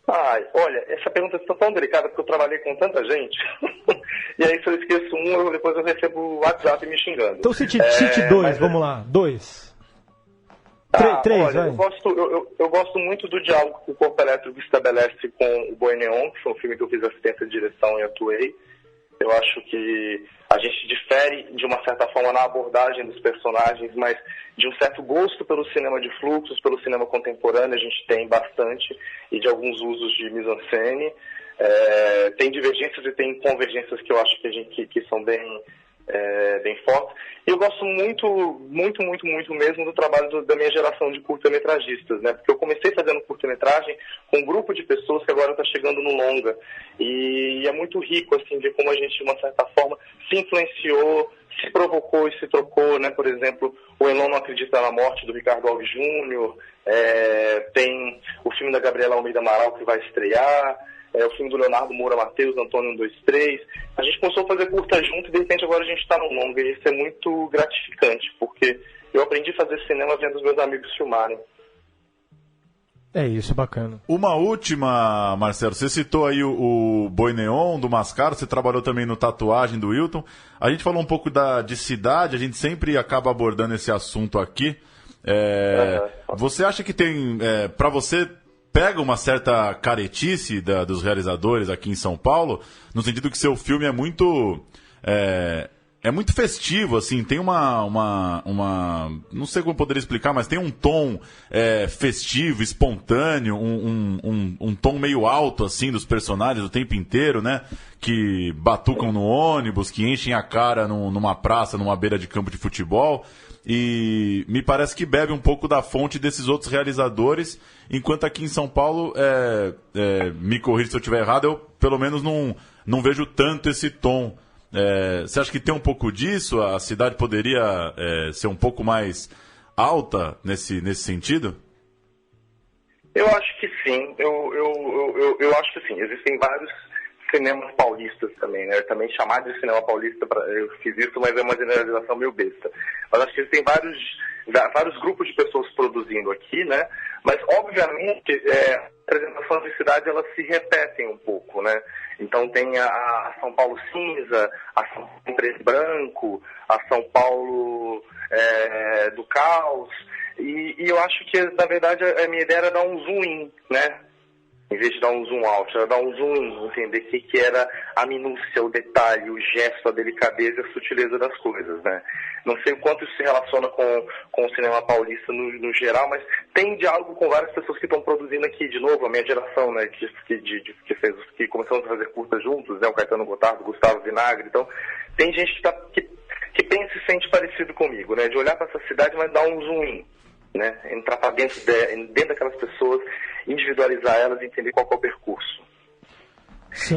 Olha, essa pergunta está tão delicada porque eu trabalhei com tanta gente. E aí se eu esqueço depois eu recebo o WhatsApp me xingando. Então cite dois, vamos lá. Dois. Três, olha, vai. Eu gosto muito do diálogo que o Corpo Elétrico estabelece com o Boi Neon, que foi um filme que eu fiz assistência de direção e atuei. Eu acho que a gente difere, de uma certa forma, na abordagem dos personagens, mas de um certo gosto pelo cinema de fluxos, pelo cinema contemporâneo, a gente tem bastante, e de alguns usos de mise-en-scène. Tem divergências e tem convergências que eu acho que são bem fortes. E eu gosto muito mesmo do trabalho da minha geração de curta-metragistas, né? Porque eu comecei fazendo curta-metragem com um grupo de pessoas que agora está chegando no longa. E é muito rico, assim, ver como a gente, de uma certa forma, se influenciou, se provocou e se trocou, né? Por exemplo, o Elon Não Acredita na Morte, do Ricardo Alves Júnior. Tem o filme da Gabriela Almeida Amaral, que vai estrear. O filme do Leonardo Moura Mateus, Antônio 123. A gente começou a fazer curta junto e de repente agora a gente está no longa. E isso é muito gratificante, porque eu aprendi a fazer cinema vendo os meus amigos filmarem. É isso, bacana. Uma última, Marcelo, você citou aí o Boi Neon, do Mascaro, você trabalhou também no Tatuagem do Wilton. A gente falou um pouco de cidade, a gente sempre acaba abordando esse assunto aqui. Você acha que tem, para você, pega uma certa caretice dos realizadores aqui em São Paulo, no sentido que seu filme é muito festivo, assim, tem uma não sei como eu poderia explicar, mas tem um tom festivo, espontâneo, um tom meio alto, assim, dos personagens o tempo inteiro, né? Que batucam no ônibus, que enchem a cara numa praça, numa beira de campo de futebol. E me parece que bebe um pouco da fonte desses outros realizadores, enquanto aqui em São Paulo, me corrija se eu estiver errado, eu pelo menos não vejo tanto esse tom. Você acha que tem um pouco disso? A cidade poderia ser um pouco mais alta nesse sentido? Eu acho que sim. Eu acho que sim. Existem vários cinemas paulistas também, né? Também chamar de cinema paulista, eu fiz isso, mas é uma generalização meio besta. Mas acho que existem vários grupos de pessoas produzindo aqui, né? Mas, obviamente, as apresentações de cidade, elas se repetem um pouco, né? Então tem a São Paulo cinza, a São Paulo preto e branco, a São Paulo do caos. E eu acho que, na verdade, a minha ideia era dar um zoom in, né? Em vez de dar um zoom out, era dar um zoom in, entender o que era a minúcia, o detalhe, o gesto, a delicadeza e a sutileza das coisas, né? Não sei o quanto isso se relaciona com o cinema paulista no geral, mas tem diálogo com várias pessoas que estão produzindo aqui, de novo, a minha geração, né, que começamos a fazer curtas juntos, né, o Caetano Gotardo, o Gustavo Vinagre. Então, tem gente que pensa e sente parecido comigo, né, de olhar para essa cidade, mas dar um zoom in, né, entrar para dentro daquelas pessoas, individualizar elas e entender qual é o percurso.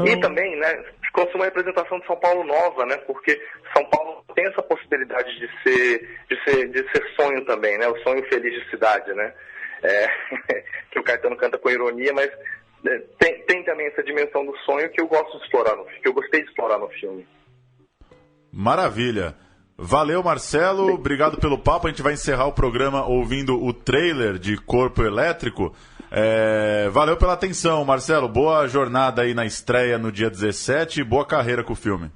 E também, né, ficou uma representação de São Paulo nova, né, porque São Paulo tem essa possibilidade de ser sonho também, né, o sonho feliz de cidade, né, que o Caetano canta com ironia, mas tem também essa dimensão do sonho que eu gosto de explorar, que eu gostei de explorar no filme. Maravilha. Valeu, Marcelo, obrigado pelo papo. A gente vai encerrar o programa ouvindo o trailer de Corpo Elétrico. Valeu pela atenção, Marcelo. Boa jornada aí na estreia no dia 17 e boa carreira com o filme.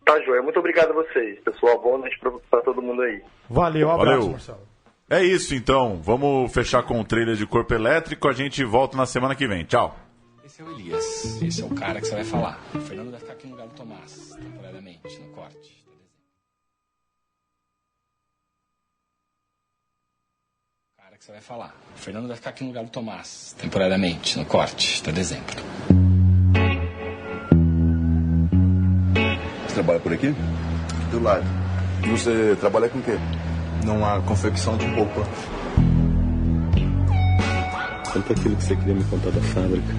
Tá, joia. Muito obrigado a vocês, pessoal. Boa noite pra todo mundo aí. Valeu, um abraço, Marcelo. É isso, então. Vamos fechar com o trailer de Corpo Elétrico. A gente volta na semana que vem. Tchau. Esse é o Elias. Esse é o cara que você vai falar. O Fernando vai ficar aqui no lugar do Tomás, temporariamente, no corte. Que você vai falar. O Fernando vai ficar aqui no lugar do Tomás, temporariamente, no corte, até dezembro. Você trabalha por aqui? Do lado. E você trabalha com o quê? Numa confecção de roupa. Conta aquilo que você queria me contar da fábrica.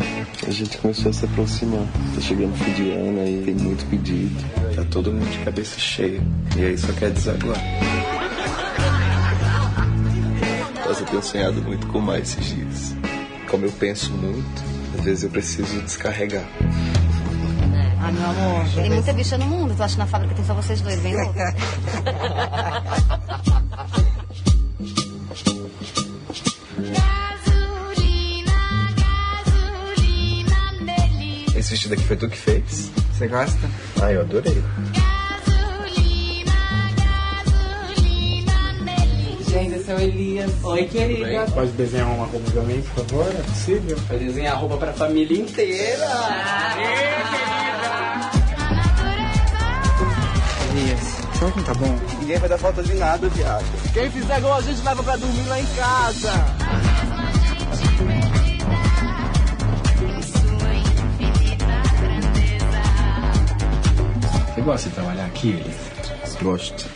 A gente começou a se aproximar. Tá chegando fim de ano aí, tem muito pedido. Tá todo mundo de cabeça cheia. E aí só quer desaguar. Eu tenho sonhado muito com mais esses dias. Como eu penso muito, às vezes eu preciso descarregar. Ah, meu amor, tem muita bicha no mundo. Tu acha que na fábrica tem só vocês dois, bem louco? Esse vestido aqui foi tu que fez? Você gosta? Ah, eu adorei. Gente, esse é o Elias. Oi, querida. Pode desenhar uma roupa pra mim, por favor? É possível? Pode desenhar roupa pra família inteira. Querida! Elias, será que não tá bom? Ninguém vai dar falta de nada, viado. Quem fizer igual a gente leva pra dormir lá em casa. Você gosta de trabalhar aqui, Elias? Gosto.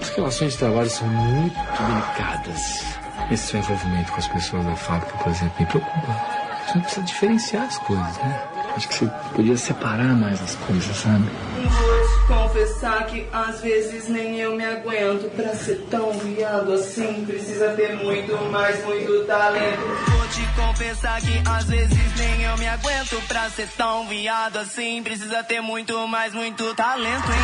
As relações de trabalho são muito delicadas. Esse seu envolvimento com as pessoas da fábrica, por exemplo, me preocupa. Você não precisa diferenciar as coisas, né? Acho que você podia separar mais as coisas, sabe? Vou te confessar que às vezes nem eu me aguento. Pra ser tão viado assim, precisa ter muito talento. Vou te confessar que às vezes nem eu me aguento. Pra ser tão viado assim, precisa ter muito talento, hein?